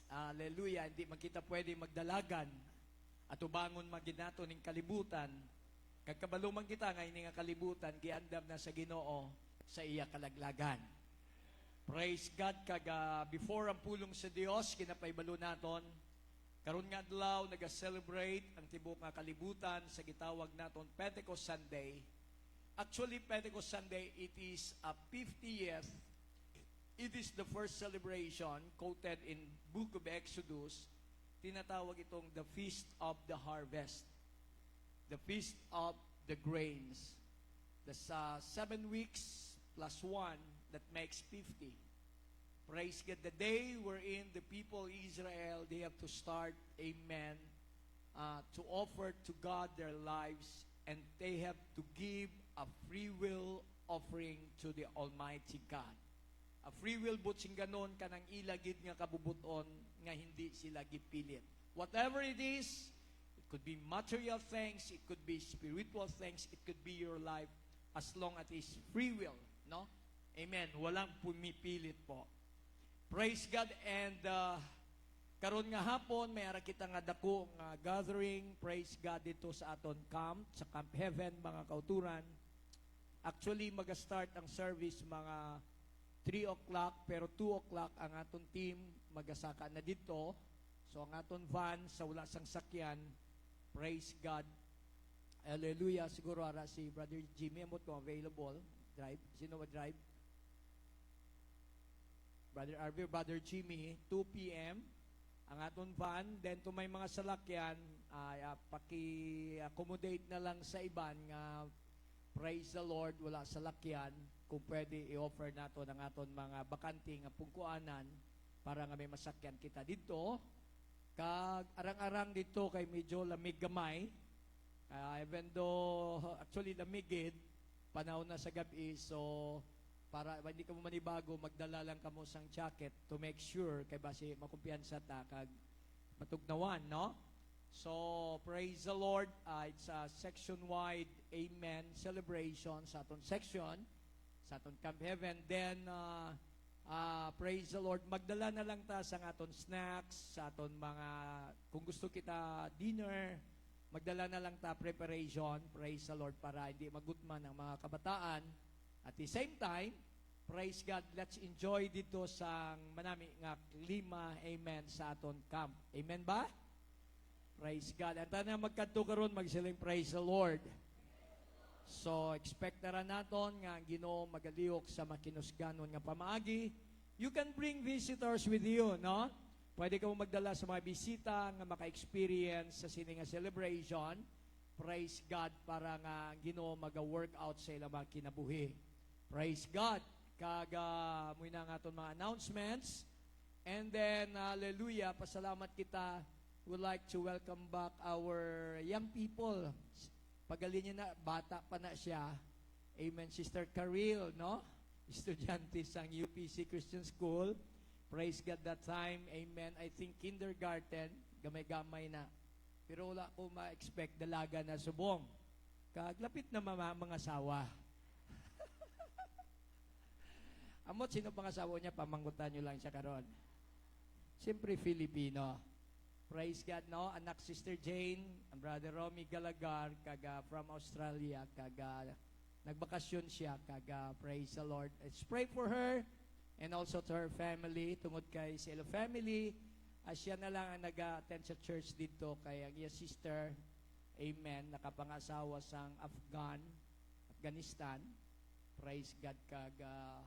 Hallelujah. Hindi man kita pwede magdalagan at ubangon maginato ning kalibutan. Kagkabalo man kita ngayon nga kalibutan, giandam na sa Ginoo sa iya kalaglagan. Praise God. Before ang pulong sa Dios, kinapaibalo naton. Karon nga adlaw naga-celebrate ang tibok nga kalibutan sa gitawag naton Pentecost Sunday. Actually, Pentecost Sunday, it is a 50th. It is the first celebration quoted in Book of Exodus. Tinatawag itong the Feast of the Harvest. The Feast of the Grains. That's 7 weeks plus 1, that makes 50. Praise God. The day wherein the people of Israel, they have to start, amen, to offer to God their lives, and they have to give a free will offering to the Almighty God. A free will butsing ganon kanang ilagid nga kabubuton nga hindi sila gipilit. Whatever it is, it could be material things, it could be spiritual things, it could be your life, as long as it is free will, no? Amen. Walang pumipilit po. Praise God. And karon nga hapon, may ara kita nga dako nga gathering, praise God, dito sa aton camp, sa Camp Heaven, mga kauturan. Actually, mag-start ang service mga 3 o'clock, pero 2 o'clock ang aton team magasaka na dito. So ang aton van sa wala sang sakyan, praise God. Hallelujah. Siguro ara si Brother Jimmy amot kung available. Drive. Sino mag-drive? Brother Arvin, Brother Jimmy, 2 p.m. ang aton van. Then to may mga salakyan, paki-accommodate na lang sa iban nga praise the Lord, wala salakyan. Kung pwede i-offer nato ng aton mga bakanting pungkuanan para nga may masakyan kita dito. Kag arang-arang dito kay medyo lamig gamay. Even though actually lamigid, panahon na sa gabi, so para hindi ka mo manibago, magdala lang ka mo sang jacket to make sure kay basi makumpiyansa ta kag matugnawan, no? So, praise the Lord. It's a section-wide Amen celebration sa aton section, sa aton Camp Heaven. Then, praise the Lord, magdala na lang ta sa aton snacks, sa aton mga, kung gusto kita dinner, magdala na lang ta preparation, praise the Lord, para hindi magutman ang mga kabataan. At the same time, praise God, let's enjoy dito sa manami nga klima, amen, sa aton camp. Amen ba? Praise God. At na magkanto karon magsiling praise the Lord. So, expect na rin natin nga ang Ginoo magaliok sa makinusganon nga pamaagi. You can bring visitors with you, no? Pwede ka magdala sa mga bisita nga maka-experience sa sini nga celebration. Praise God para nga ang Ginoo maga-workout sa ilang mga kinabuhi. Praise God. Kaga mo na nga itong mga announcements. And then, hallelujah, pasalamat kita. We'd like to welcome back our young people. Pagalin niya na, bata pa na siya. Amen. Sister Karil, no? Estudyante sa UPC Christian School. Praise God that time. Amen. I think kindergarten, gamay-gamay na. Pero wala ko ma-expect dalaga na subong. Kaglapit na mga asawa. Amot, sino pang asawa niya? Pamanggutan nyo lang siya karon. Siyempre, Filipino. Praise God, no? Anak Sister Jane, ang Brother Romy Galagar, kaga from Australia, kaga nagbakasyon siya, kaga praise the Lord. Let's pray for her and also to her family, tungod kay sa ilo family. Siya na lang ang nag-attend sa church dito kay ang iya sister, amen, nakapangasawa sang Afghanistan. Praise God, kaga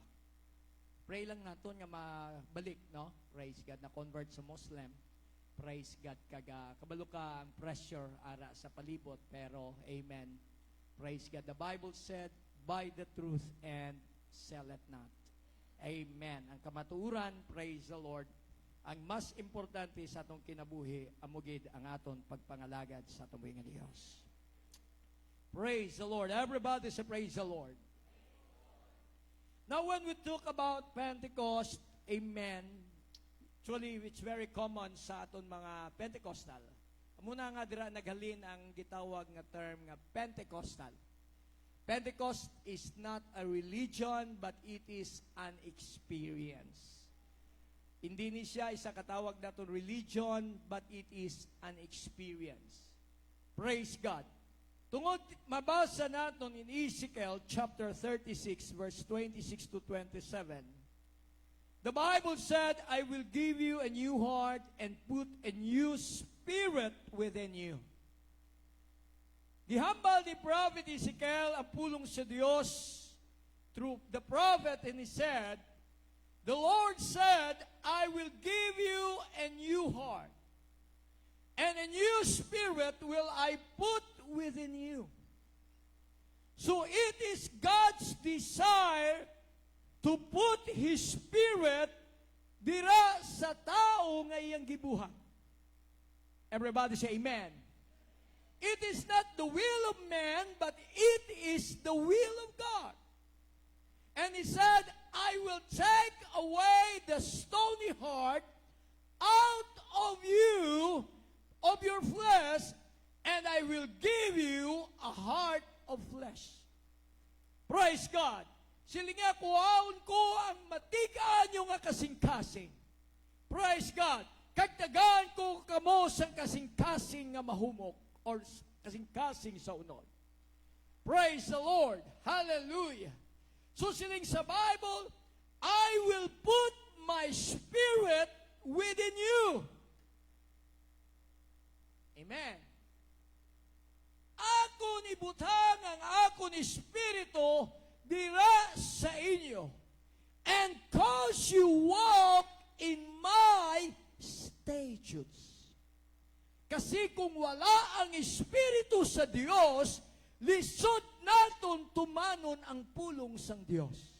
pray lang naton nga mabalik, no? Praise God, na convert sa Muslim. Praise God, kaga kabalo ka ang pressure ara sa palibot, pero amen. Praise God. The Bible said, buy the truth and sell it not. Amen. Ang kamatuuran, praise the Lord, ang mas importante sa atong kinabuhi, amugid ang aton pagpangalagad sa atong buhi nga Dios. Praise the Lord. Everybody say praise the Lord. Now when we talk about Pentecost, amen, actually, it's very common sa aton mga Pentecostal. Muna nga dira naghalin ang gitawag nga term nga Pentecostal. Pentecost is not a religion, but it is an experience. Hindi ni siya isa katawag naton religion, but it is an experience. Praise God. Tungod mabasa naton in Ezekiel chapter 36 verse 26 to 27. The Bible said, I will give you a new heart and put a new spirit within you. Gihambal ni Prophet Ezekiel ang pulong sa Diyos through the prophet, and he said, the Lord said, I will give you a new heart and a new spirit will I put within you. So it is God's desire to put His Spirit dira sa tao nga iyang gibuhat. Everybody say amen. It is not the will of man, but it is the will of God. And He said, I will take away the stony heart out of you, of your flesh, and I will give you a heart of flesh. Praise God. Silinga kuhaon ko ang matikaan nyo nga kasing-kasing. Praise God. Kagtagaan ko kamo sa kasing-kasing nga mahumok or kasing-kasing sa unod. Praise the Lord. Hallelujah. So siling sa Bible, I will put my spirit within you. Amen. Ako ni butang ang ako ni Espiritu dira sa inyo and cause you walk in my statutes. Kasi kung wala ang Espiritu sa Dios, lisod naton tumanon ang pulong sang Dios.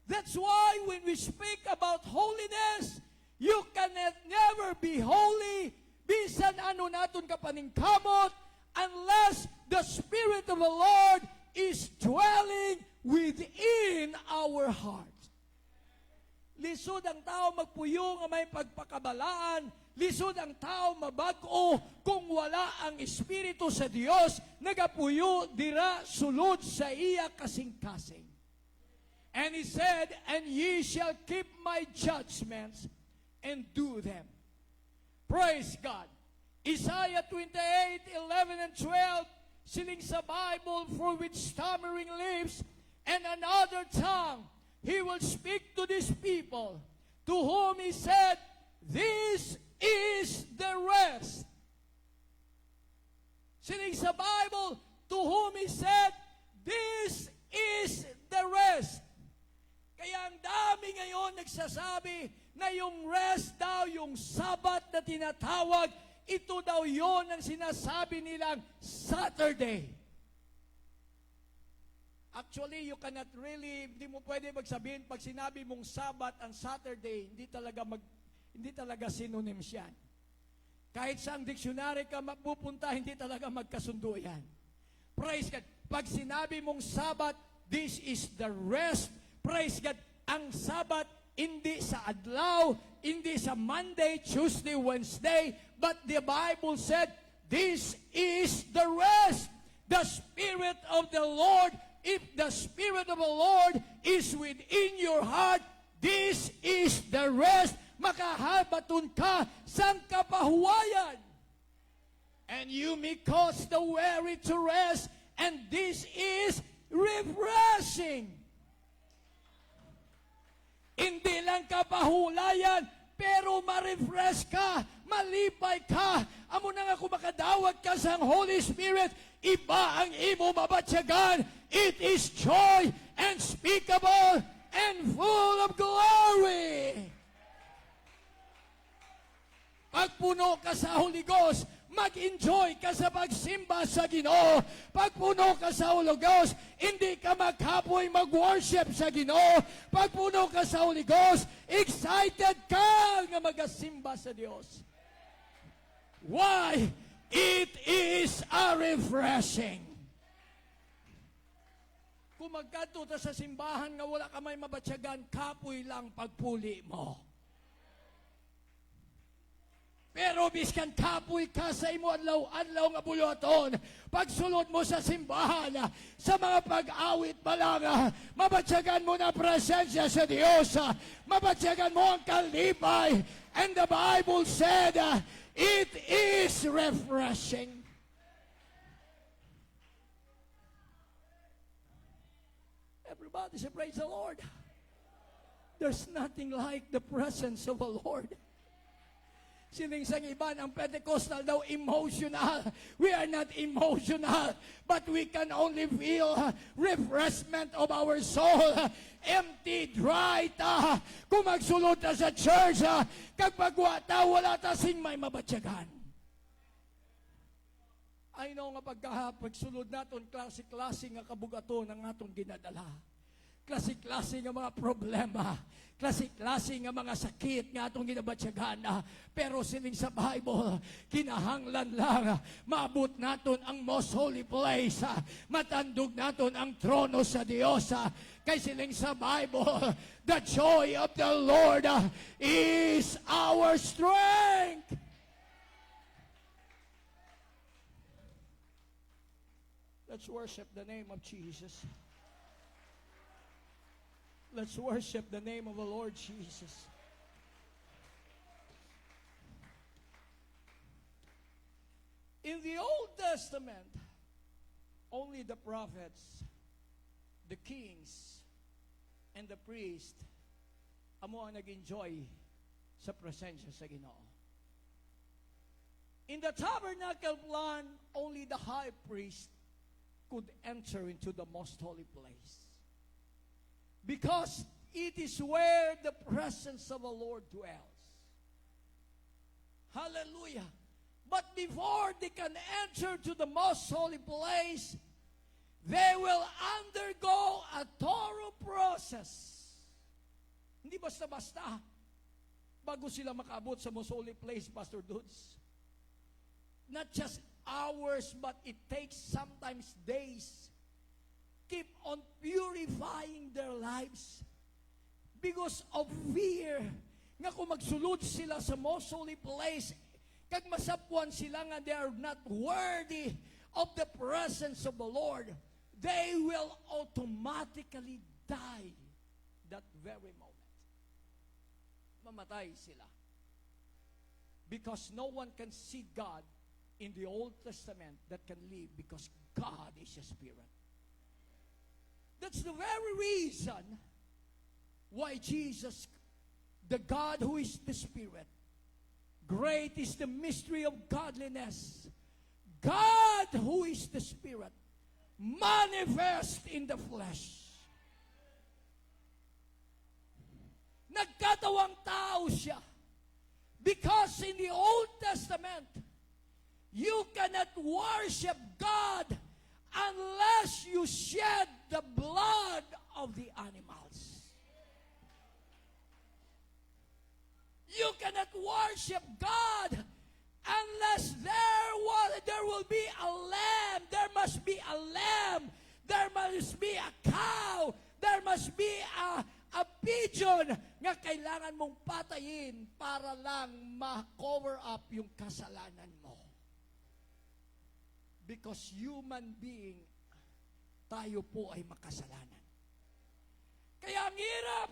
That's why when we speak about holiness, you can never be holy bisan ano naton kapaningkamot unless the Spirit of the Lord is dwelling within our hearts. lisod ang tao magpuyo nga may pagpakabalaan, lisod ang tao mabag-o kung wala ang Espiritu sa Dios nagapuyo dira sulod sa iya kasing-kasing. And he said, "And ye shall keep my judgments and do them." Praise God. Isaiah 28:11 and 12, siling sa Bible, "For with stammering lips and another tongue he will speak to this people, to whom he said, This is the rest." Siling sa Bible, to whom he said, "This is the rest." Kaya ang dami ngayon nagsasabi na yung rest daw, yung Sabat na tinatawag, ito daw yon ang sinasabi nilang Saturday. Actually, you cannot really, hindi mo pwede magsabihin pag sinabi mong Sabat ang Saturday, hindi talaga synonyms yan. Kahit sa dictionary ka mapupunta, hindi talaga magkasundo yan. Praise God. Pag sinabi mong Sabat, this is the rest. Praise God. Ang Sabat, hindi sa adlaw, hindi sa Monday, Tuesday, Wednesday, but the Bible said, this is the rest. The Spirit of the Lord, if the Spirit of the Lord is within your heart, this is the rest. Makahabaton ka sa kapahuwayan. And you may cause the weary to rest, and this is refreshing. Hindi lang kapahulayan, pero ma-refresh ka, malipay ka. Amo na nga kung makadawag ka sa Holy Spirit, iba ang imo mabatyagan. It is joy unspeakable and full of glory. Pagpuno ka sa Holy Ghost, mag-enjoy ka sa pagsimba sa Ginoo. Pagpuno ka sa Holy Ghost, hindi ka maghapoy mag-worship sa Ginoo. Pagpuno ka sa Holy Ghost, excited ka nga magasimba sa Dios. Why? It is a refreshing. Kung magkadto ta sa simbahan nga wala ka may mabatyagan, kapoy lang pagpuli mo. Pero biskan kapoy ka sa imo adlaw-adlaw nga buloton, pagsulod mo sa simbahan, sa mga pag-awit pa lang, mabatyagan mo na presensya sa Diyos, mabatyagan mo ang kalipay. And the Bible said, it is refreshing. Everybody say, praise the Lord. There's nothing like the presence of the Lord. Sining sang iban, ang Pentecostal daw emotional. We are not emotional, but we can only feel refreshment of our soul. Empty, dry ta. Kung magsulod ta sa church, kag pagwa ta, wala ta sing may mabatyagan. I know nga pagsulod naton, klase-klase nga kabugaton ang atong ginadala. Klase-klase nga mga problema, klase-klase nga mga sakit nga atong ginabatyagan. Pero siling sa Bible, kinahanglan lang maabot naton ang most holy place. Matandog naton ang trono sa Dios. Kay siling sa Bible, the joy of the Lord is our strength. Let's worship the name of Jesus. Let's worship the name of the Lord Jesus. In the Old Testament, only the prophets, the kings, and the priests amo ang nag-enjoy sa presensya sa Ginoo. In the tabernacle plan, only the high priest could enter into the most holy place. Because it is where the presence of the Lord dwells. Hallelujah. But before they can enter to the most holy place, they will undergo a thorough process. Hindi basta-basta bago sila makaabot sa most holy place, Pastor Dudes. Not just hours, but it takes sometimes days. Keep on purifying their lives. because of fear nga kung magsulod sila sa most holy place kag masapwan sila nga they are not worthy of the presence of the Lord, they will automatically die that very moment. Mamatay sila. Because no one can see God in the Old Testament that can live because God is a spirit. That's the very reason why Jesus, the God who is the Spirit, great is the mystery of godliness. God who is the Spirit, manifest in the flesh. Nagkatawang tao siya. Because in the Old Testament, you cannot worship God unless you shed the blood of the animals. You cannot worship God unless there will be a lamb. There must be a lamb. There must be a cow. There must be a pigeon nga kailangan mong patayin para lang ma-cover up yung kasalanan mo. Because human being, tayo po ay makasalanan. Kaya ang hirap.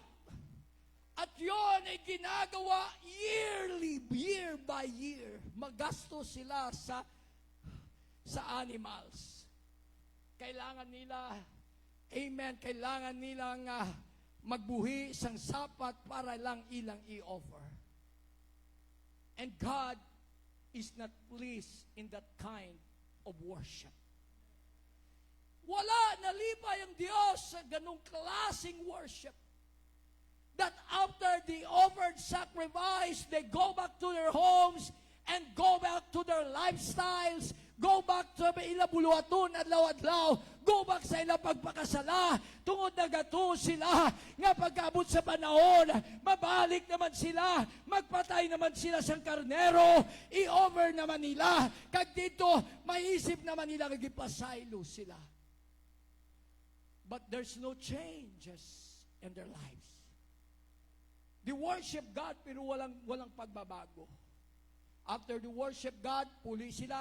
At yun ay ginagawa yearly, year by year. Magastos sila sa animals. Kailangan nila, amen, kailangan nilang magbuhi isang sapat para lang ilang i-offer. And God is not pleased in that kind of worship. Wala, nalipay ang Diyos sa ganung klaseng worship. That after the offered sacrifice, they go back to their homes and go back to their lifestyles, go back to ila buluaton adlaw-adlaw, go back sa ila pagpakasala, tungod na gato sila, nga pagkabot sa panahon, mabalik naman sila, magpatay naman sila sa karnero, i-offer naman nila, kag dito, maisip naman nila kagipasaylo sila. But there's no changes in their lives. They worship God pero walang pagbabago. After the worship God, puli sila,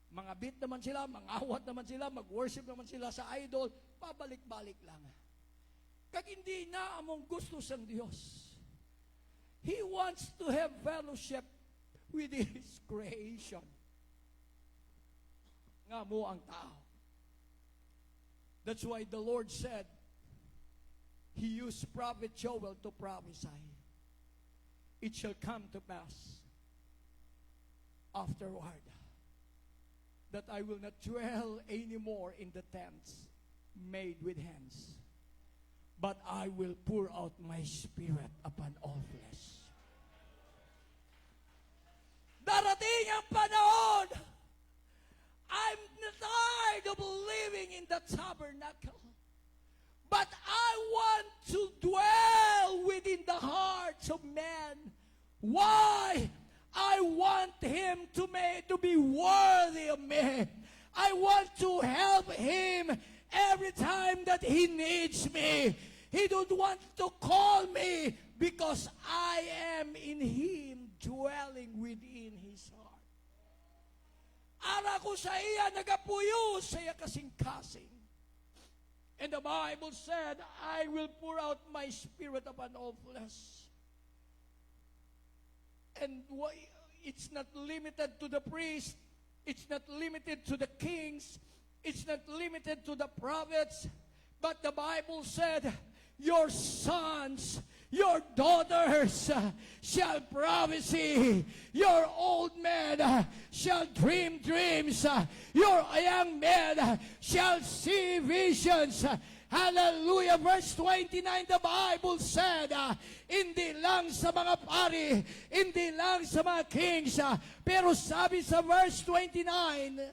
mga beat naman sila, mangawat naman sila, mag-worship naman sila sa idol, pabalik-balik lang. Kag hindi na among gusto sa Diyos. He wants to have fellowship with His creation. Nga mo ang tao. That's why the Lord said, He used Prophet Joel to prophesy. It shall come to pass afterward that I will not dwell anymore in the tents made with hands, but I will pour out my spirit upon all flesh. Darating ang panahon, I'm tired of living in the tabernacle. But I want to dwell within the hearts of men. Why? I want him to be worthy of me. I want to help him every time that he needs me. He don't want to call me because I am in him, dwelling within his heart. Ara ko sa iya nagapuyo sa iya kasing-kasing. And the Bible said, I will pour out my spirit upon all flesh. And it's not limited to the priest. It's not limited to the kings. It's not limited to the prophets. But the Bible said, your sons, your daughters shall prophesy. Your old men shall dream dreams. Your young men shall see visions. Hallelujah. Verse 29, the Bible said, hindi lang sa mga pari, hindi lang sa mga kings, pero sabi sa verse 29,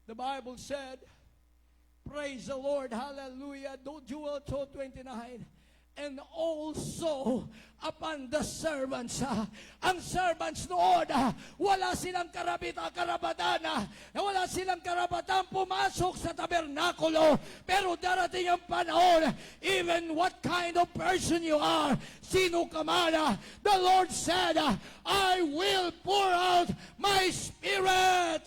the Bible said, praise the Lord, hallelujah. Joel 2:29. and also upon the servants. Ang servants noon, wala silang karapatan, wala silang karapatan pumasok sa tabernakulo. Pero darating ang panahon, even what kind of person you are, sino ka man, the Lord said, I will pour out my Spirit.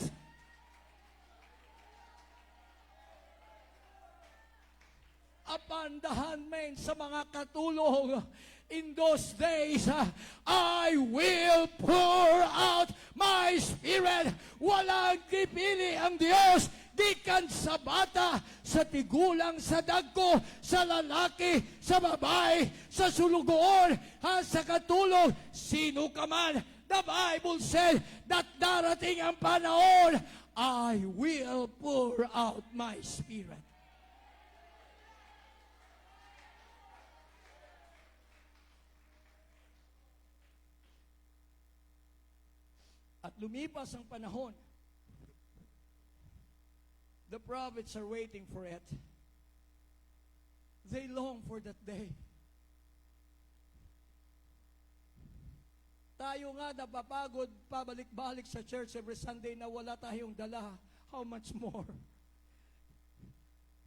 Upon the handmaid, sa mga katulong, in those days, I will pour out my Spirit. Walang pipili ang Diyos, gikan sa bata, sa tigulang, sa dagko, sa lalaki, sa babae, sa sulugoon, sa katulong, sino ka man. The Bible said that darating ang panahon, I will pour out my Spirit. At lumipas ang panahon, the prophets are waiting for it. They long for that day. Tayo nga napapagod pabalik-balik sa church every Sunday na wala tayong dala. How much more?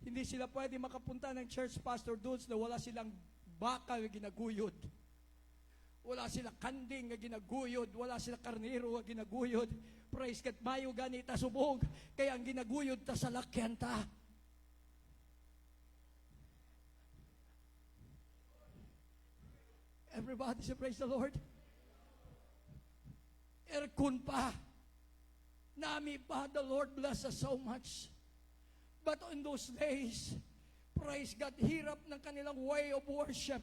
Hindi sila pwede makapunta ng church pastor doon na wala silang bakal na ginaguyod. Wala sila kanding nga ginaguyod, wala sila karnero nga ginaguyod. Praise God, mayo ganita subog, kaya ang ginaguyod ta sa lakyan ta. Everybody say praise the Lord. Erkun pa. Nami pa, the Lord bless us so much. But in those days, praise God, hirap ng kanilang way of worship.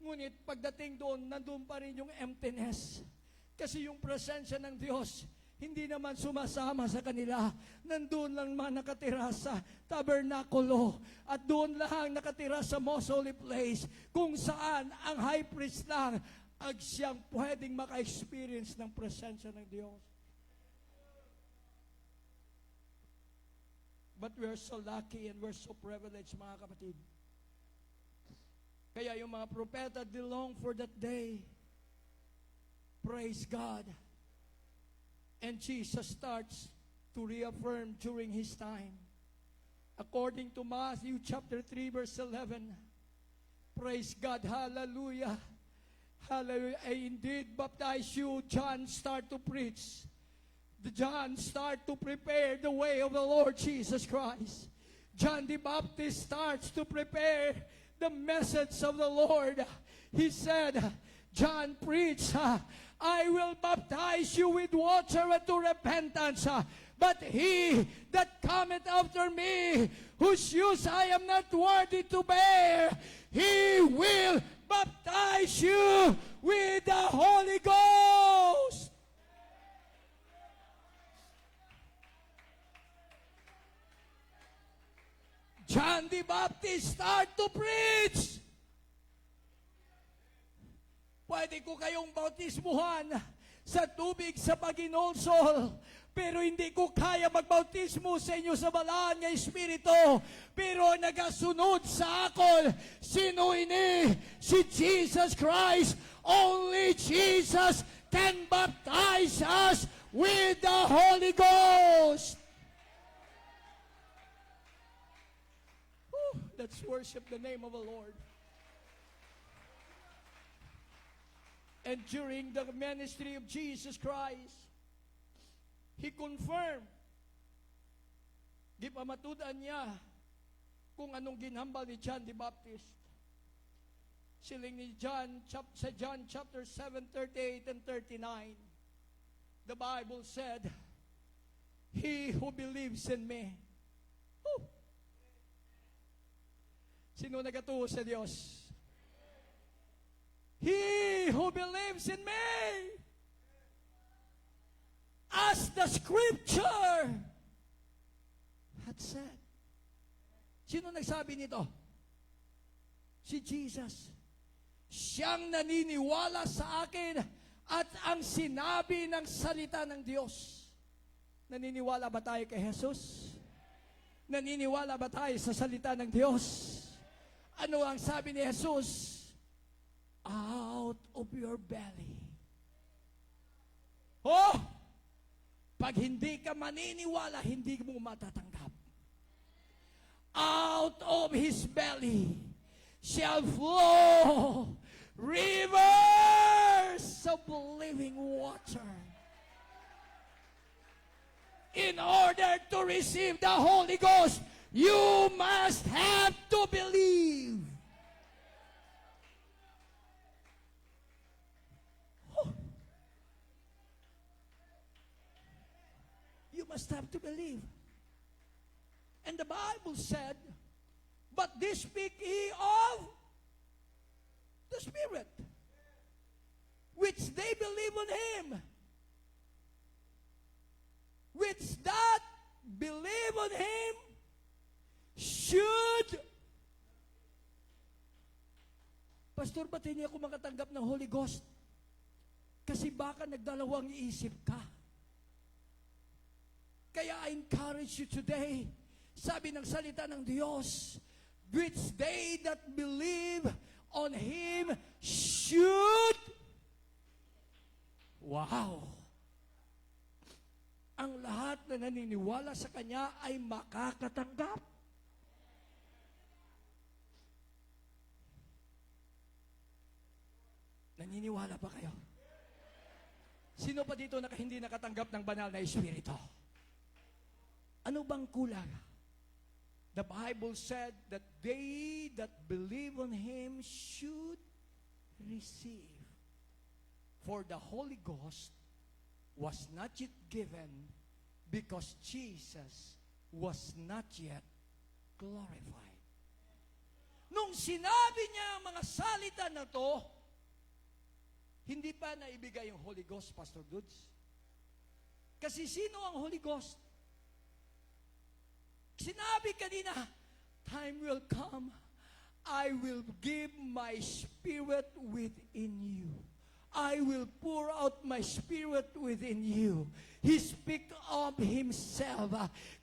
Ngunit pagdating doon, nandun pa rin yung emptiness. Kasi yung presensya ng Diyos, hindi naman sumasama sa kanila. Nandun lang man nakatira sa tabernakulo. At doon lang nakatira sa most holy place, kung saan ang high priest lang ang siyang pwedeng maka-experience ng presensya ng Diyos. But we're so lucky and we're so privileged, mga kapatid. Kaya yung mga propeta, they long for that day. Praise God. And Jesus starts to reaffirm during His time. According to Matthew chapter 3 verse 11, praise God, hallelujah. Hallelujah. I indeed baptize you, John start to preach. John start to prepare the way of the Lord Jesus Christ. John the Baptist starts to prepare the message of the Lord. He said, John preached, I will baptize you with water unto repentance. But he that cometh after me, whose shoes I am not worthy to bear, he will baptize you with the Holy Ghost. John the Baptist start to preach. Pwede ko kayong bautismuhan sa tubig sa paginolsol, pero hindi ko kaya magbautismo sa inyo sa balaan ng Espiritu. Pero nagasunod sa akon, sino ini? Si Jesus Christ. Only Jesus can baptize us with the Holy Ghost. Let's worship the name of the Lord. And during the ministry of Jesus Christ, He confirmed, di pa matudan niya kung anong ginhambal ni John the Baptist. Siling ni John, sa John chapter 7, 38 and 39, the Bible said, He who believes in me. Woo! Sino nagatuo sa Diyos? He who believes in me, as the Scripture had said. Sino nagsabi nito? Si Jesus. Siyang naniniwala sa akin at ang sinabi ng salita ng Diyos. Naniniwala ba tayo kay Jesus? Naniniwala ba tayo sa salita ng Diyos? Ano ang sabi ni Jesus? Out of your belly. Oh! Pag hindi ka maniniwala, hindi mo matatanggap. Out of his belly shall flow rivers of living water. In order to receive the Holy Ghost, you must have to believe. You must have to believe. And the Bible said, but this speak ye of the Spirit, which they believe on Him, which that believe on Him should. Pastor, ba't hindi ako makatanggap ng Holy Ghost? Kasi baka nagdalawang isip ka. Kaya I encourage you today, sabi ng salita ng Diyos, which they that believe on Him should. Wow! Ang lahat na naniniwala sa Kanya ay makakatanggap. Naniniwala pa kayo? Sino pa dito na hindi nakatanggap ng banal na Espiritu? Ano bang kulang? The Bible said that they that believe on Him should receive. For the Holy Ghost was not yet given because Jesus was not yet glorified. Nung sinabi niya ang mga salita na to, hindi pa naibigay yung Holy Ghost, Pastor Dudes. Kasi sino ang Holy Ghost? Sinabi kanina, time will come, I will give my Spirit within you. I will pour out my Spirit within you. He speak of Himself.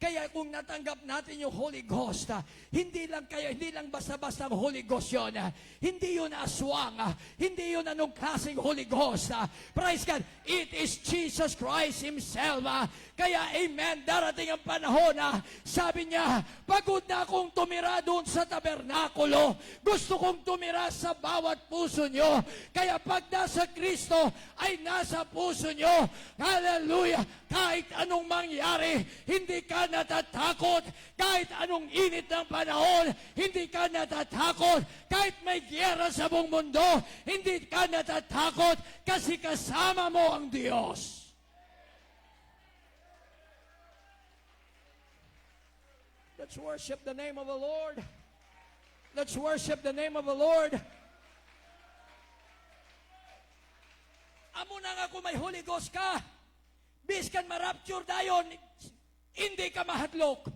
Kaya kung natanggap natin yung Holy Ghost, hindi lang basta-basta ang Holy Ghost yun. Hindi yun aswang. Hindi yun anong klaseng Holy Ghost. Praise God. It is Jesus Christ Himself. Kaya amen, darating ang panahon na sabi niya, pagod na akong tumira doon sa tabernakulo. Gusto kong tumira sa bawat puso nyo. Kaya pag nasa Kristo ay nasa puso nyo. Hallelujah! Kahit anong mangyari, hindi ka natatakot. Kahit anong init ng panahon, hindi ka natatakot. Kahit may giyera sa buong mundo, hindi ka natatakot kasi kasama mo ang Diyos. Let's worship the name of the Lord. Let's worship the name of the Lord. Amo na nga kung may Holy Ghost ka, biskan ma-rapture dayon, hindi ka mahadlok.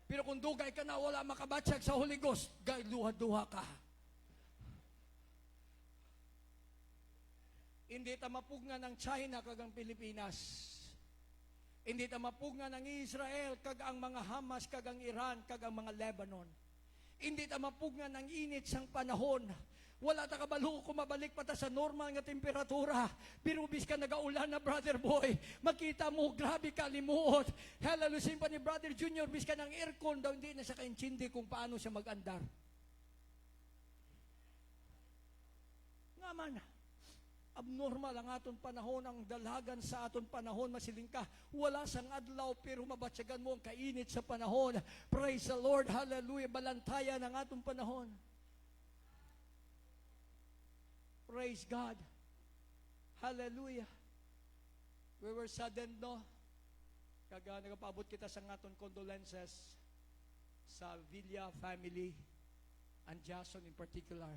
Pero kung dugay ka na wala makabatsag sa Holy Ghost, luha-duha ka. Hindi ta mapugna ng China kag ang Pilipinas. Hindi ta mapugna ng Israel kag ang mga Hamas kag ang Iran kag ang mga Lebanon. Hindi ta mapugna ng init sang panahon. Wala ta kabalo kung mabalik pa ta sa normal nga temperatura. Pero bis ka nagaulan na, brother boy, makita mo, grabe ka, limuot. Halalusin pa ni brother junior, bis ka ng aircon daw, hindi na siya kaintindi kung paano siya mag-andar. Nga man, abnormal ang aton panahon, ang dalagan sa aton panahon, masiling ka. Wala sang adlaw, pero mabatsagan mo ang kainit sa panahon. Praise the Lord, hallelujah, balantayan ang aton panahon. Praise God. Hallelujah. We were saddened, no? Kaga nagapabot kita sa ngaton condolences sa Villa family and Jason in particular.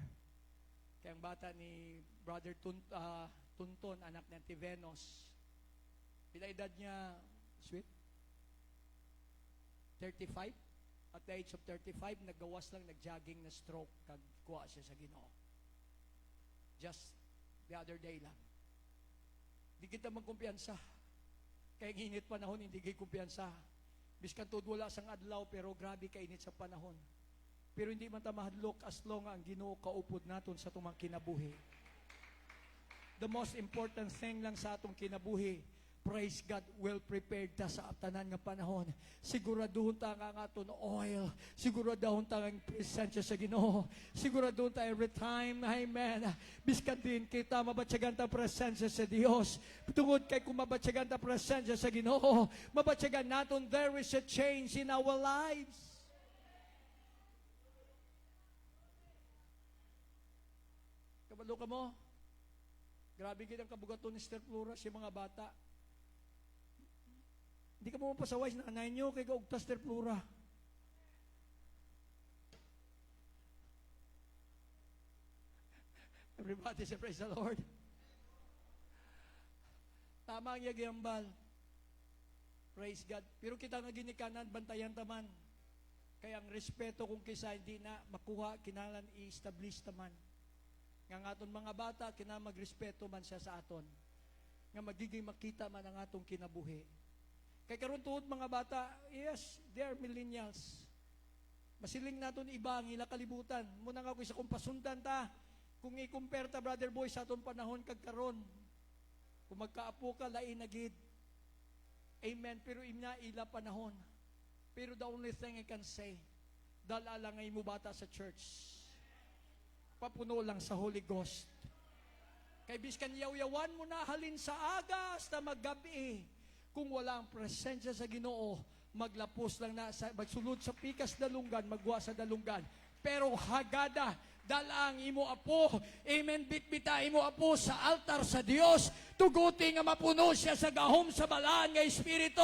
Kaya ang bata ni Brother Tunton, anak ni Tivenos. Pila edad niya, sweet? 35? At the age of 35, naggawas lang, nagjogging na stroke, kag kuha siya sa Ginoo. Just the other day lang. Di kita magkumpiyansa. Kaya init panahon, hindi kayo kumpiyansa. Biskantud wala sang adlaw, pero grabe ka init sa panahon. Pero hindi man ta mahadlok as long ang Ginoo kaupod naton sa tumang kinabuhi. The most important thing lang sa atong kinabuhi, praise God, well prepared ta sa tanan nga panahon. Siguraduhon ta nga ang aton oil. Siguraduhon ta ang presensya sa Ginoo. Siguraduhon ta every time, amen. Biskan din kita mabatyagan ta presensya sa Dios. Tungod kay kung mabatyagan ta presensya sa Ginoo, mabatyagan naton there is a change in our lives. Kabalo ka mo? Grabe gid ang kabugaton ni Sister Flora si mga bata. Hindi ka mo mapasaway na anay nyo kay Gaugta Sister Flora. Everybody say praise the Lord. Tama ang yagiyambal. Praise God. Pero kita nga ginikanan, bantayan taman. Kaya ang respeto kung kisa hindi na makuha, kinalan i-establish taman. Nga aton mga bata, kina magrespeto man siya sa aton. Nga magiging makita man ang atong kinabuhi. Kay karon tuod mga bata, yes, they are millennials. Masiling naton iba ang ila kalibutan. Muna nga ko isa kung pasundan ta, kung i-compare ta, brother boy, sa aton panahon kag karon. Kung magkaapo ka, lain na gid. Amen. Pero ina ila panahon. Pero the only thing I can say, dalala ngay mo bata sa church. Papuno lang sa Holy Ghost. Kay biskan yaw-yawan mo na halin sa agas na maggabi. Kung wala ang presensya sa Ginoo, maglapos lang na, magsulod sa pikas dalunggan, magwa sa dalunggan. Pero hagada, dalang imo apo, amen, bitbita imo apo sa altar sa Dios, tuguti nga mapuno siya sa gahom sa balaan nga Espiritu,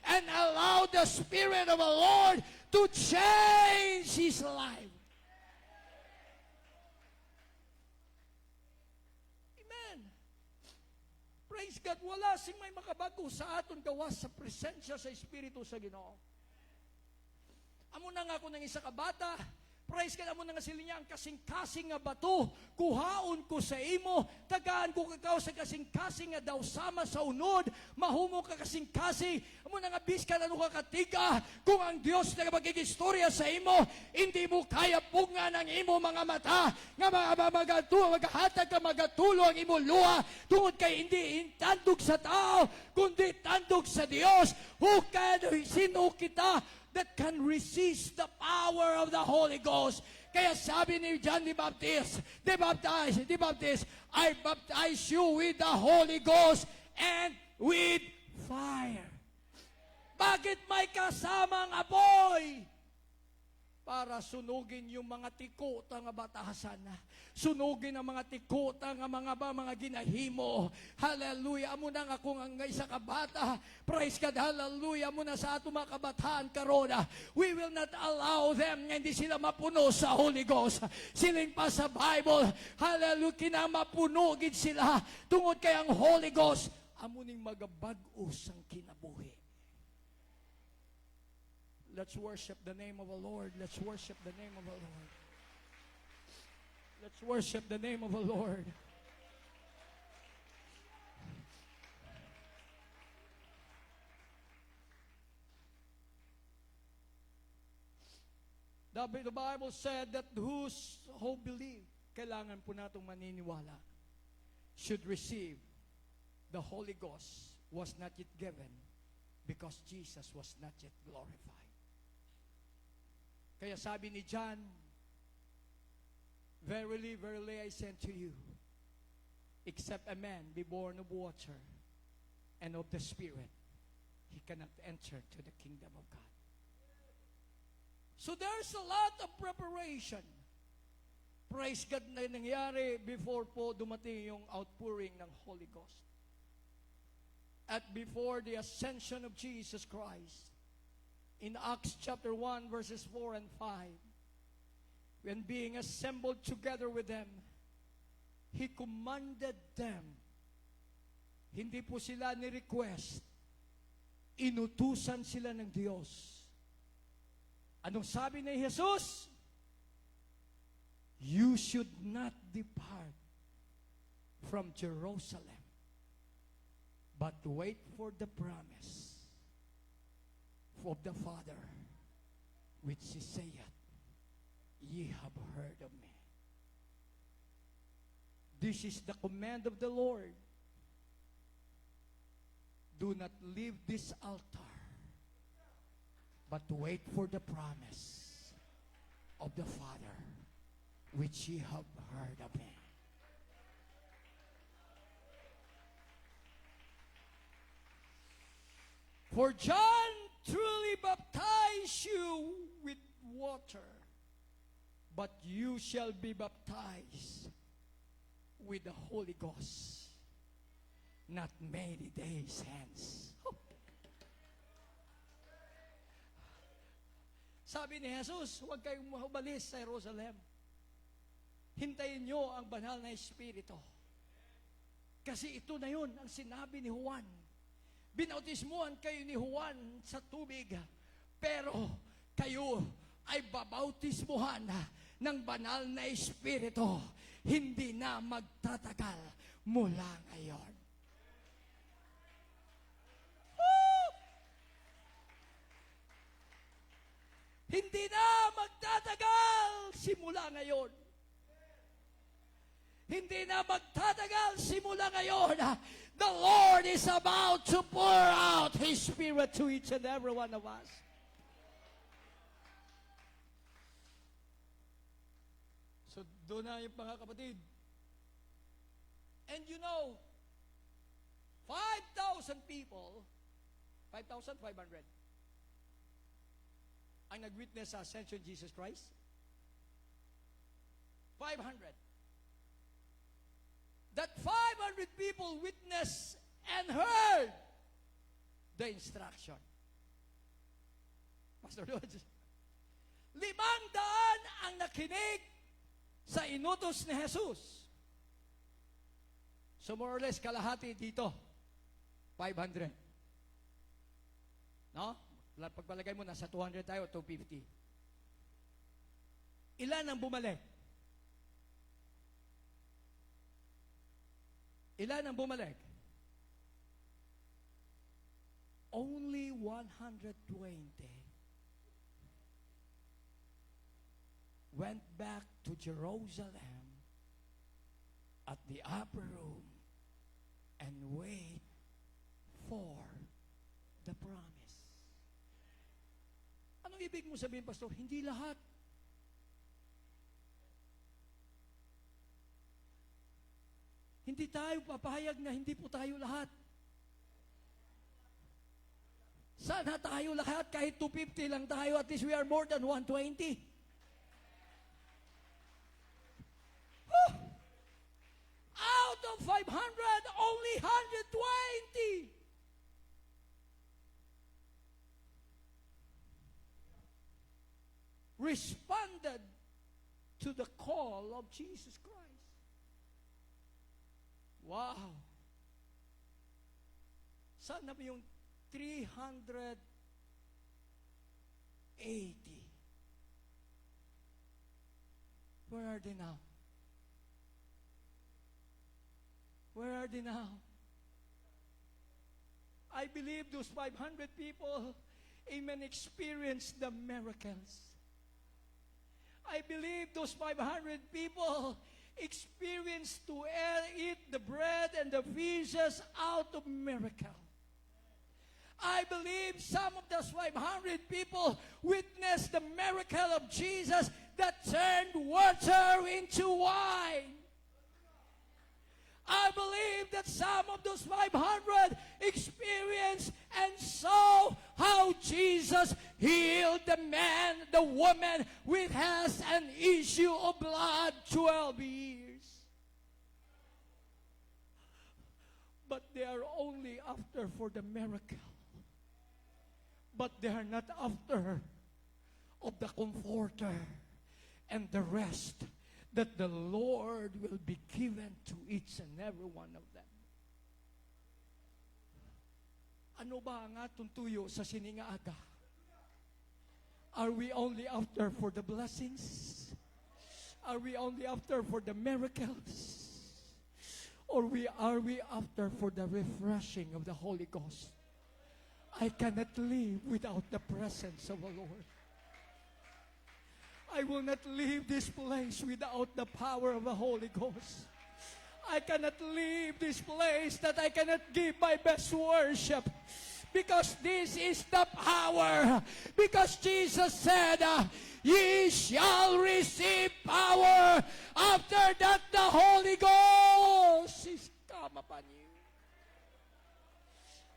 and allow the Spirit of the Lord to change his life. Praise God, wala sing may makabago sa aton gawas sa presensya sa Espiritu sa Ginoo. Amo na nga ako ng isa ka bata, praise God, amo na nga sila niya ang kasing-kasing nga bato, kuhaon ko sa imo, tagaan ko kakaw sa kasing-kasing nga daw sama sa unod, mahumo ka kasing-kasing, amo na nga biskan ano ka katiga, kung ang Dios na magiging-istorya sa imo, hindi mo kaya pungan ang imo mga mata, nga maghatag ka magatulo ang imo luha, tungod kay hindi tandog sa tao, kundi tandog sa Dios, sino kita, that can resist the power of the Holy Ghost. Kaya sabi ni John the Baptist, I baptize you with the Holy Ghost and with fire. Bakit may kasamang apoy? Para sunugin yung mga tikota nga batahasan. Sunugin ang mga tikota nga mga ginahimo. Hallelujah. Amo na nga kung ang isa ka bata. Praise God. Hallelujah. Amo na sa ato mga kabataan karon. We will not allow them nga hindi sila mapuno sa Holy Ghost. Siling pa sa Bible. Hallelujah. Kinamapunogin sila. Tungod kay ang Holy Ghost. Amo ning magabag-os ang kinabuhi. Let's worship the name of the Lord. Let's worship the name of the Lord. Let's worship the name of the Lord. The Bible said that who believe, kailangan po natong maniniwala, should receive the Holy Ghost was not yet given because Jesus was not yet glorified. Kaya sabi ni John, verily, verily, I say to you, except a man be born of water and of the Spirit, he cannot enter to the kingdom of God. So there's a lot of preparation. Praise God na nangyari before po dumating yung outpouring ng Holy Ghost. At before the ascension of Jesus Christ, in Acts chapter 1, verses 4 and 5, when being assembled together with them, He commanded them. Hindi po sila ni-request. Inutusan sila ng Diyos. Anong sabi ni Jesus? You should not depart from Jerusalem, but wait for the promise of the Father, which He saith, ye have heard of me. This is the command of the Lord. Do not leave this altar, but wait for the promise of the Father, which ye have heard of me. For John truly baptized you with water, but you shall be baptized with the Holy Ghost not many days hence. Sabi ni Jesus, huwag kayong mahubalis sa Jerusalem. Hintayin nyo ang banal na Espiritu. Kasi ito na yun ang sinabi ni Juan. Binautismuhan kayo ni Juan sa tubig, pero kayo ay babautismuhan ng banal na Espiritu. Hindi na magtatagal mula ngayon. Woo! Hindi na magtatagal simula ngayon. Hindi na magtatagal simula ngayon. The Lord is about to pour out His Spirit to each and every one of us. So, doon na yung mga kapatid. And you know, 5,000 people, 5,500, ang nag-witness sa Ascension Jesus Christ. 500. That 500 people witnessed and heard the instruction. Pastor Lodge, 500 ang nakinig sa inutos ni Jesus. So more or less, kalahati dito, 500. No? Pagpalagay mo, nasa 200 tayo, 250. Ilan ang bumalik? Ilan ang bumalik? Only 120 went back to Jerusalem at the upper room and wait for the promise. Anong ibig mo sabihin, Pastor? Hindi lahat. Hindi tayo papahayag na hindi po tayo lahat. Sana tayo lahat, kahit 250 lang tayo, at least we are more than 120. Out of 500, only 120. Responded to the call of Jesus Christ. Wow! Sana ba yung 380? Where are they now? Where are they now? I believe those 500 people, amen, experienced the miracles. I believe those 500 people experienced to eat the bread and the fishes out of miracle. I believe some of those 500 people witnessed the miracle of Jesus that turned water into wine. I believe that some of those 500 experienced and saw how Jesus healed the man, the woman which has an issue of blood 12 years. But they are only after for the miracle. But they are not after of the comforter and the rest that the Lord will be given to each and every one of them. Ano ba ang atong tuyo sa siningaaga? Are we only after for the blessings? Are we only after for the miracles? Or are we after for the refreshing of the Holy Ghost? I cannot live without the presence of the Lord. I will not leave this place without the power of the Holy Ghost. I cannot leave this place that I cannot give my best worship. Because this is the power. Because Jesus said, ye shall receive power. After that, the Holy Ghost is come upon you.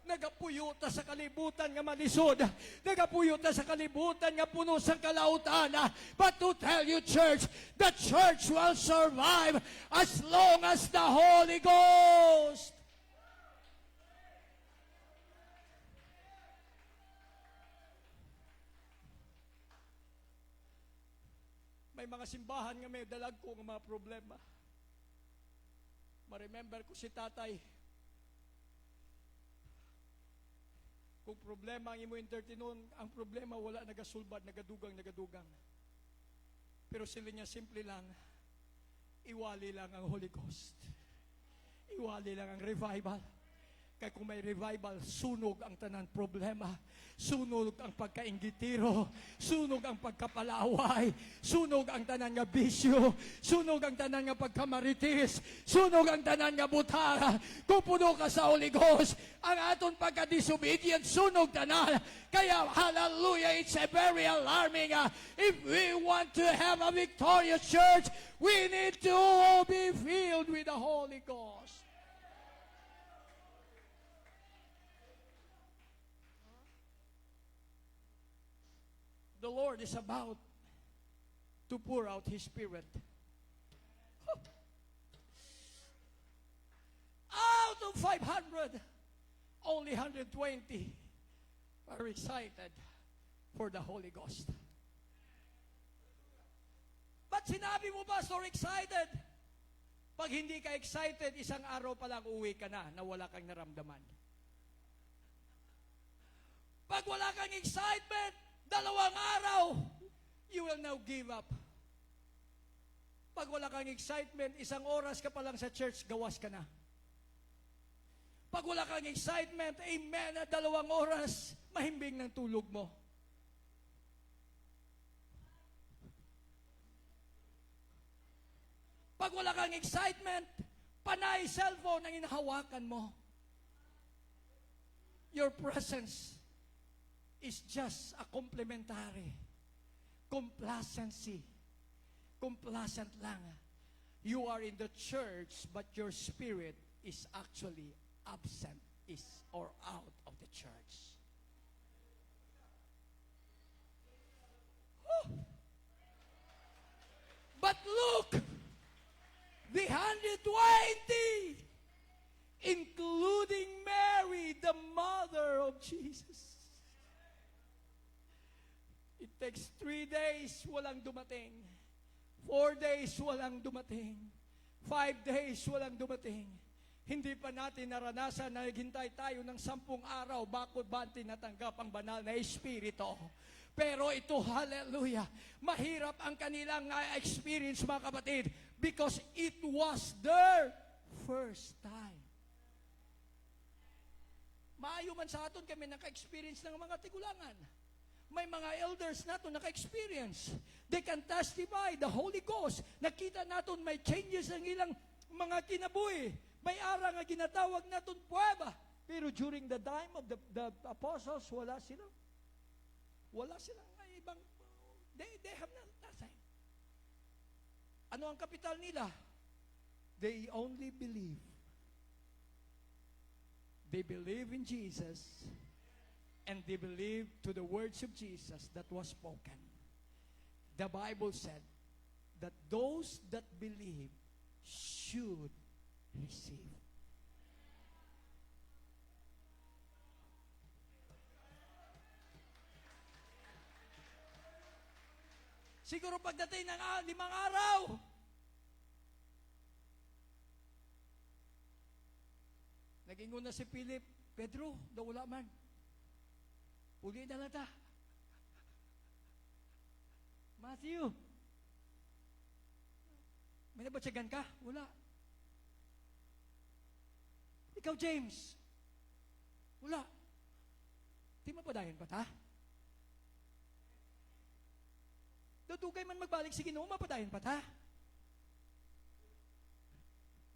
Nagapuyota sa kalibutan nga malisod. Nagapuyota sa kalibutan nga puno sa kalautan. But to tell you, church, the church will survive as long as the Holy Ghost. May mga simbahan nga may dalag ko ng mga problema. Ma-remember ko si tatay. Kung problema ang imo entertainon, ang problema wala nagasulbad, nagadugang. Pero sila niya simple lang, iwali lang ang Holy Ghost. Iwali lang ang revival. Kaya kung may revival, sunog ang tanan problema. Sunog ang pagkaingitiro. Sunog ang pagkapalaway. Sunog ang tanan nga bisyo. Sunog ang tanan nga pagkamaritis. Sunog ang tanan nga butara. Kung puno ka sa Holy Ghost, ang aton pagka-disobedient, sunog tanan. Kaya, hallelujah, it's a very alarming. If we want to have a victorious church, we need to be filled with the Holy Ghost. The Lord is about to pour out His Spirit. Out of 500, only 120 are excited for the Holy Ghost. Ba't sinabi mo, Pastor, excited? Pag hindi ka excited, isang araw pa lang uwi ka na wala kang naramdaman. Pag wala kang excitement, 2 araw, you will now give up. Pag wala kang excitement, 1 oras ka pa lang sa church, gawas ka na. Pag wala kang excitement, amen, 2 oras, mahimbing ng tulog mo. Pag wala kang excitement, panay cellphone ang inahawakan mo. Your presence is just a complementary. Complacency. Complacent lang. You are in the church, but your spirit is actually absent or out of the church. Whew. But look, the 120, including Mary, the mother of Jesus. It takes 3 days, walang dumating. 4 days, walang dumating. 5 days, walang dumating. Hindi pa natin naranasan na naghintay tayo ng 10 araw bago ba tinatanggap ang banal na Espiritu. Pero ito, hallelujah, mahirap ang kanilang experience, mga kapatid, because it was their first time. Maayo man sa aton kami naka-experience ng mga tigulangan. May mga elders nato naka-experience. They can testify the Holy Ghost. Nakita naton may changes ang ilang mga kinabuhi. May ara nga ginatawag naton puweba. Pero during the time of the apostles, wala silang ibang, they have nothing. Ano ang kapital nila? They only believe. They believe in Jesus, and they believe to the words of Jesus that was spoken. The Bible said that those that believe should receive. Siguro pagdating ng 5 araw, nag-ingon na si Philip, Pedro, daw wala man. Uli na lang ta. Matthew, may nabatsagan ka? Wala. Ikaw, James, wala. Di mapadayon pa ta? Dudugay man magbalik si Ginoo, mapadayon pa ta.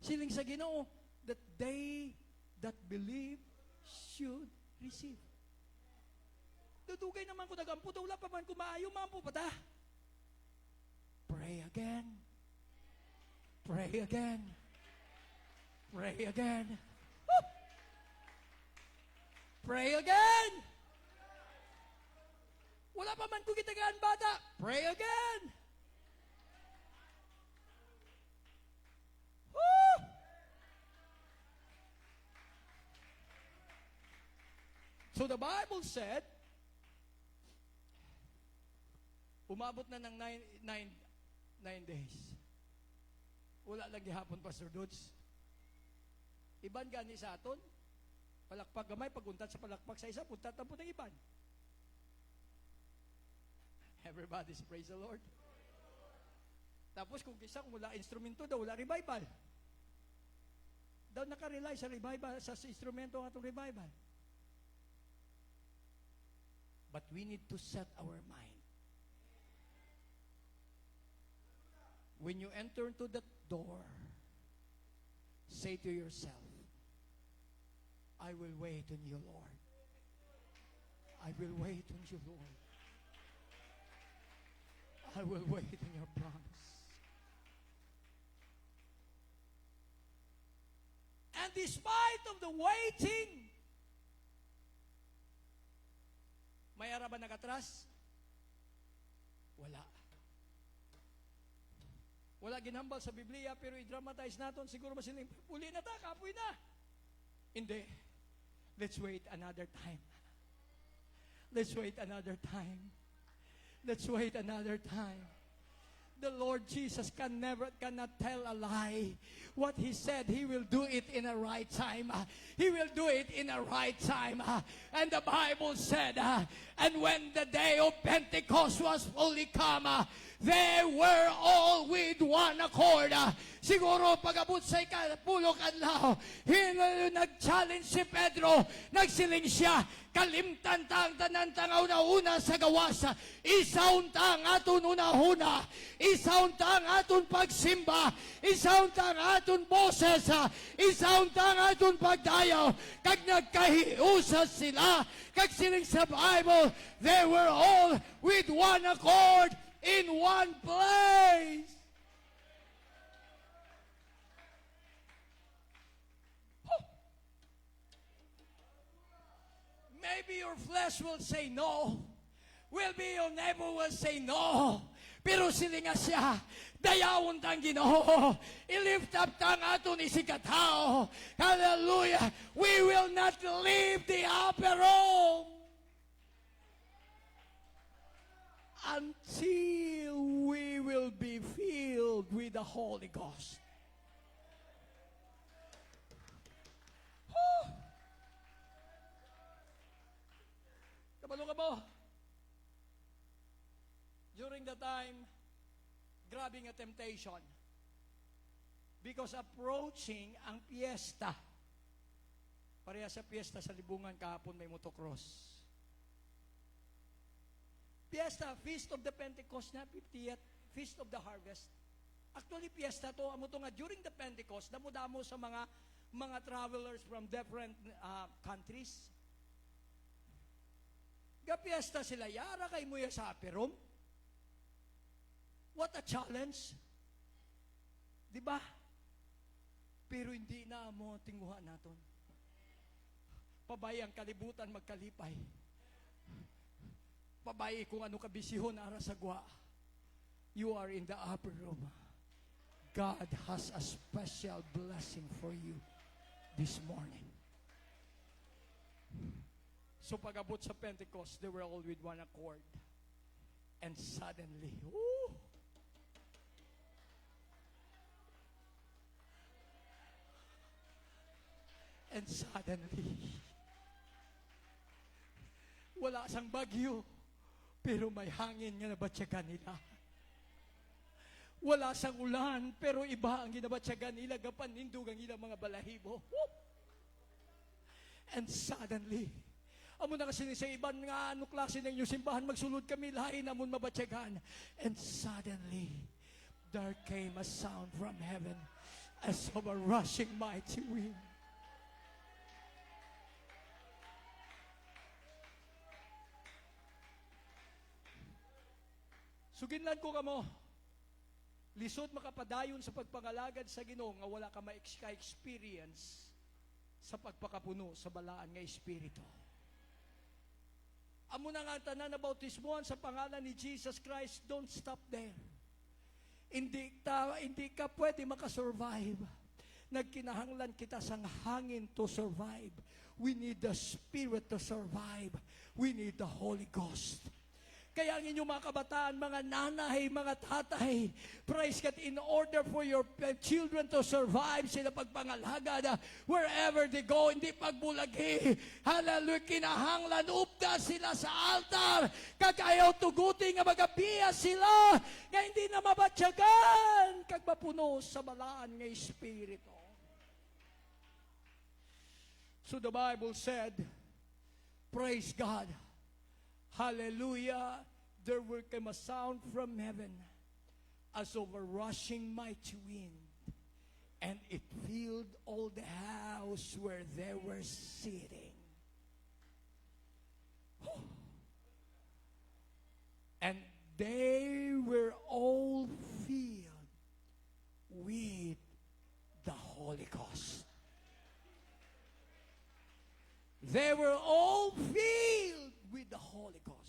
Siling sa Ginoo, that they that believe should receive. Dudugay naman ko nagampo, wala pa man kumaayo, mampo pa ta. Pray again. Pray again. Pray again. Woo! Pray again. Wala pa man ko kitagaan bata. Pray again. Woo! So the Bible said, umabot na ng 9 days. Wala lang gihapon, Pastor Dudes. Iban gani sa aton. Palakpak gamay, paguntat sa palakpak sa isa, puntat na po ng iban. Everybody praise the Lord. Tapos kung kisa, kung wala instrumento daw, wala revival. Daw nakarely sa revival, sa instrumento ng atong revival. But we need to set our mind. When you enter into that door, say to yourself, I will wait on you, Lord. I will wait on you, Lord. I will wait on your promise. And despite of the waiting, may ara ba nakatras? Wala. Wala ginhambal sa Biblia, pero i-dramatize natin, siguro masiling, uli na ta, kapoy na. Hindi. Let's wait another time. Let's wait another time. Let's wait another time. The Lord Jesus cannot tell a lie. What He said, He will do it in a right time. He will do it in a right time. And the Bible said, and when the day of Pentecost was fully come, they were all with one accord. Siguro pag-abot sa ikapulok adlaw, nag-challenge si Pedro, nagsiling siya, kalimtan tang tanan tangaw na una sa gawas, isaon tang aton una-una, isaon tang aton pagsimba, isaon tang aton boses, isaon tang aton pagdayaw, kag nagkahiusas sila, kag siling sa Bible, they were all with one accord in one place. Maybe your flesh will say no. Maybe your neighbor will say no. Pero silinga siya, dayawon tang Ginoo. I-lift up tang aton isikatao. Hallelujah. We will not leave the upper room until we will be filled with the Holy Ghost. Kabalo ka mo? During the time, grabbing a temptation. Because approaching ang piyesta. Pareha sa piyesta sa libungan kahapon may motocross. Piyesta, Feast of the Pentecost na, 50th, Feast of the Harvest. Actually, piyesta to, amo to nga, during the Pentecost, damo-damo sa mga travelers from different countries. Gapiesta sila, yara kay muya sa apirom. What a challenge. Diba? Pero hindi na mo tinguhan naton. Pabay ang kalibutan magkalipay. Pabay kung ano kabisihon ara sa gwa. You are in the upper room. God has a special blessing for you this morning. So pag-abot sa Pentecost, they were all with one accord. And suddenly, wala sang bagyo, pero may hangin nga nabatsyagan nila. Wala sang ulan, pero iba ang ginabatsyagan nila, gapanindog ang ilang mga balahibo. And suddenly, Amo na kasi sa iban nga ano klase ng inyong simbahan, magsulod kami, lain amon mabatyagan. And suddenly, there came a sound from heaven as of a rushing mighty wind. Suginlan ko kamo, lisod makapadayon sa pagpangalagad sa Ginoo nga wala ka ma-experience sa pagpakapuno sa balaan nga Espiritu. Amo na nga tanan na bautismuhan sa pangalan ni Jesus Christ, don't stop there. Hindi ka pwede makasurvive. Nagkinahanglan kita sang hangin to survive. We need the Spirit to survive. We need the Holy Ghost. Kaya ang inyong mga kabataan, mga nanay, mga tatay, praise God, in order for your children to survive sila pagpangalagad, wherever they go, hindi pagbulagi, hallelujah, kinahanglan, upda sila sa altar, kagayaw tuguti nga magabiya sila, nga hindi na mabatyagan, kag mapuno sa balaan nga Espiritu. So the Bible said, praise God, hallelujah, there will come a sound from heaven as of a rushing mighty wind, and it filled all the house where they were sitting. And they were all filled with the Holy Ghost. They were all filled with the Holy Ghost.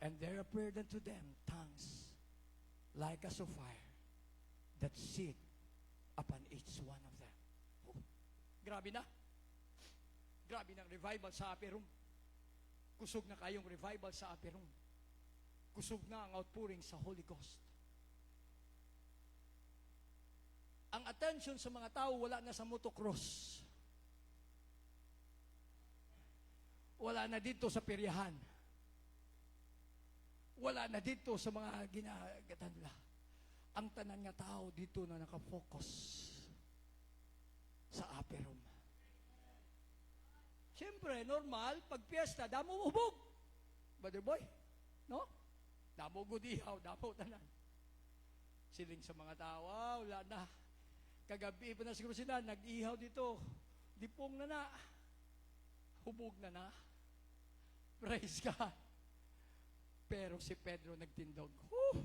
And there appeared unto them tongues like as of fire that sit upon each one of them. Oh, grabe na. Grabe ng revival sa Upper Room. Kusog na kayong revival sa Upper Room. Kusog na ang outpouring sa Holy Ghost. Ang attention sa mga tao wala na sa motocross. Wala na dito sa peryahan. Wala na dito sa mga ginagatan nila. Ang tanan nga tao dito na nakafocus sa Upper Room. Siyempre, normal, pag piyesta, damo ubog. Brother boy, no? Damo gudihaw, damo tanan. Siling sa mga tao, wala na. Kagabi pa na siguro sila, nag-ihaw dito. Dipong na na. Hubog na na. Praise God. Pero si Pedro nagtindog. Whew!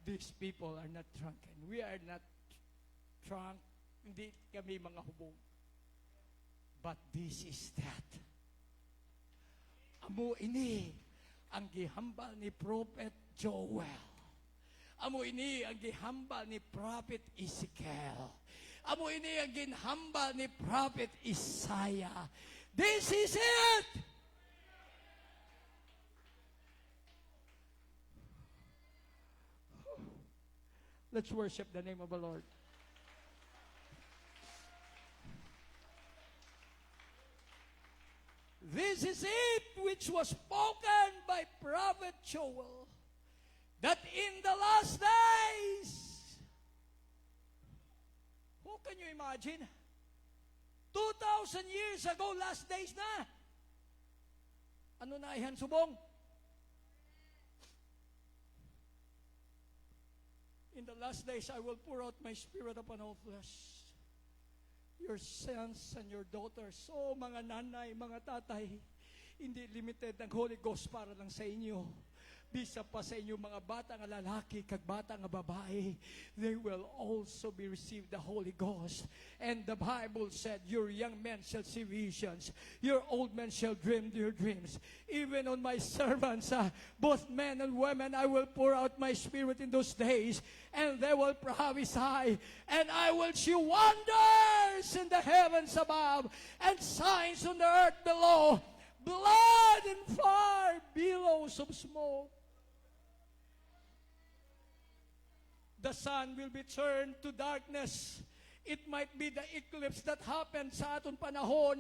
These people are not drunken. We are not drunk. Hindi kami mga hubog. But this is that. Amo ini ang gihambal ni Prophet Joel. Amo ini ang gihambal ni Prophet Ezekiel. Amo ini ang ginhambal ni Prophet Isaiah. This is it! Let's worship the name of the Lord. This is it which was spoken by Prophet Joel, that in the last days, who can you imagine? 2,000 years ago, last days na. Ano na ihan subong? In the last days, I will pour out my spirit upon all flesh. Your sons and your daughters, oh mga nanay, mga tatay, hindi limited ang Holy Ghost para lang sa inyo. Bisa pa sa inyo mga bata nga lalaki, kag bata nga babae, they will also be received the Holy Ghost. And the Bible said, your young men shall see visions, your old men shall dream their dreams. Even on my servants, both men and women, I will pour out my spirit in those days, and they will prophesy, and I will show wonders in the heavens above, and signs on the earth below, blood and fire, billows of smoke. The sun will be turned to darkness It might be the eclipse that happened sa aton panahon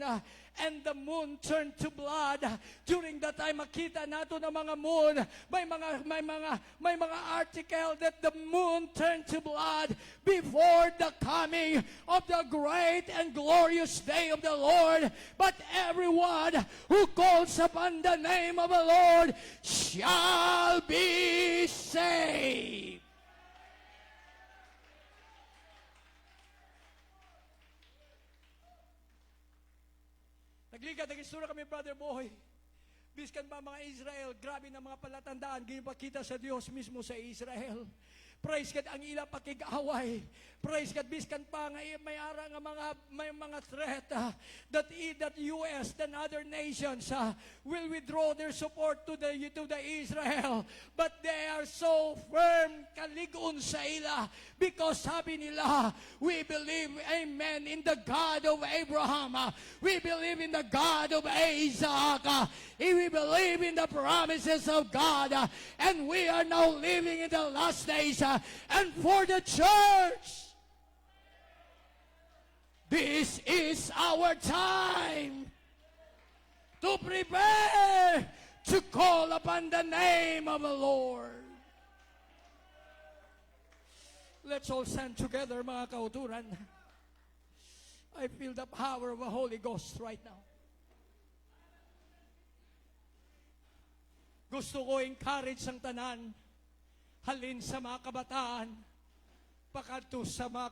and the moon turned to blood. During that time, makita nato ng mga moon. May mga article that the moon turned to blood before the coming of the great and glorious day of the Lord. But everyone who calls upon the name of the Lord shall be saved. Nagligat, nag-istura kami, Brother Boy. Biskan ba mga Israel, grabe na mga palatandaan, ginipakita sa Diyos mismo sa Israel. Praise God, ang ila pakig-away. Praise God, biskan pa nga may ara nga may mga threat that US and other nations will withdraw their support to the Israel. But they are so firm, kaligon sa ila, because sabi nila, we believe, amen, in the God of Abraham. We believe in the God of Isaac. We believe in the promises of God. And we are now living in the last days. And for the church, this is our time to prepare to call upon the name of the Lord. Let's all stand together, mga kauturan. I feel the power of the Holy Ghost right now. Gusto ko encourage ang tanan, halin sa mga kabataan, pakadto sa mga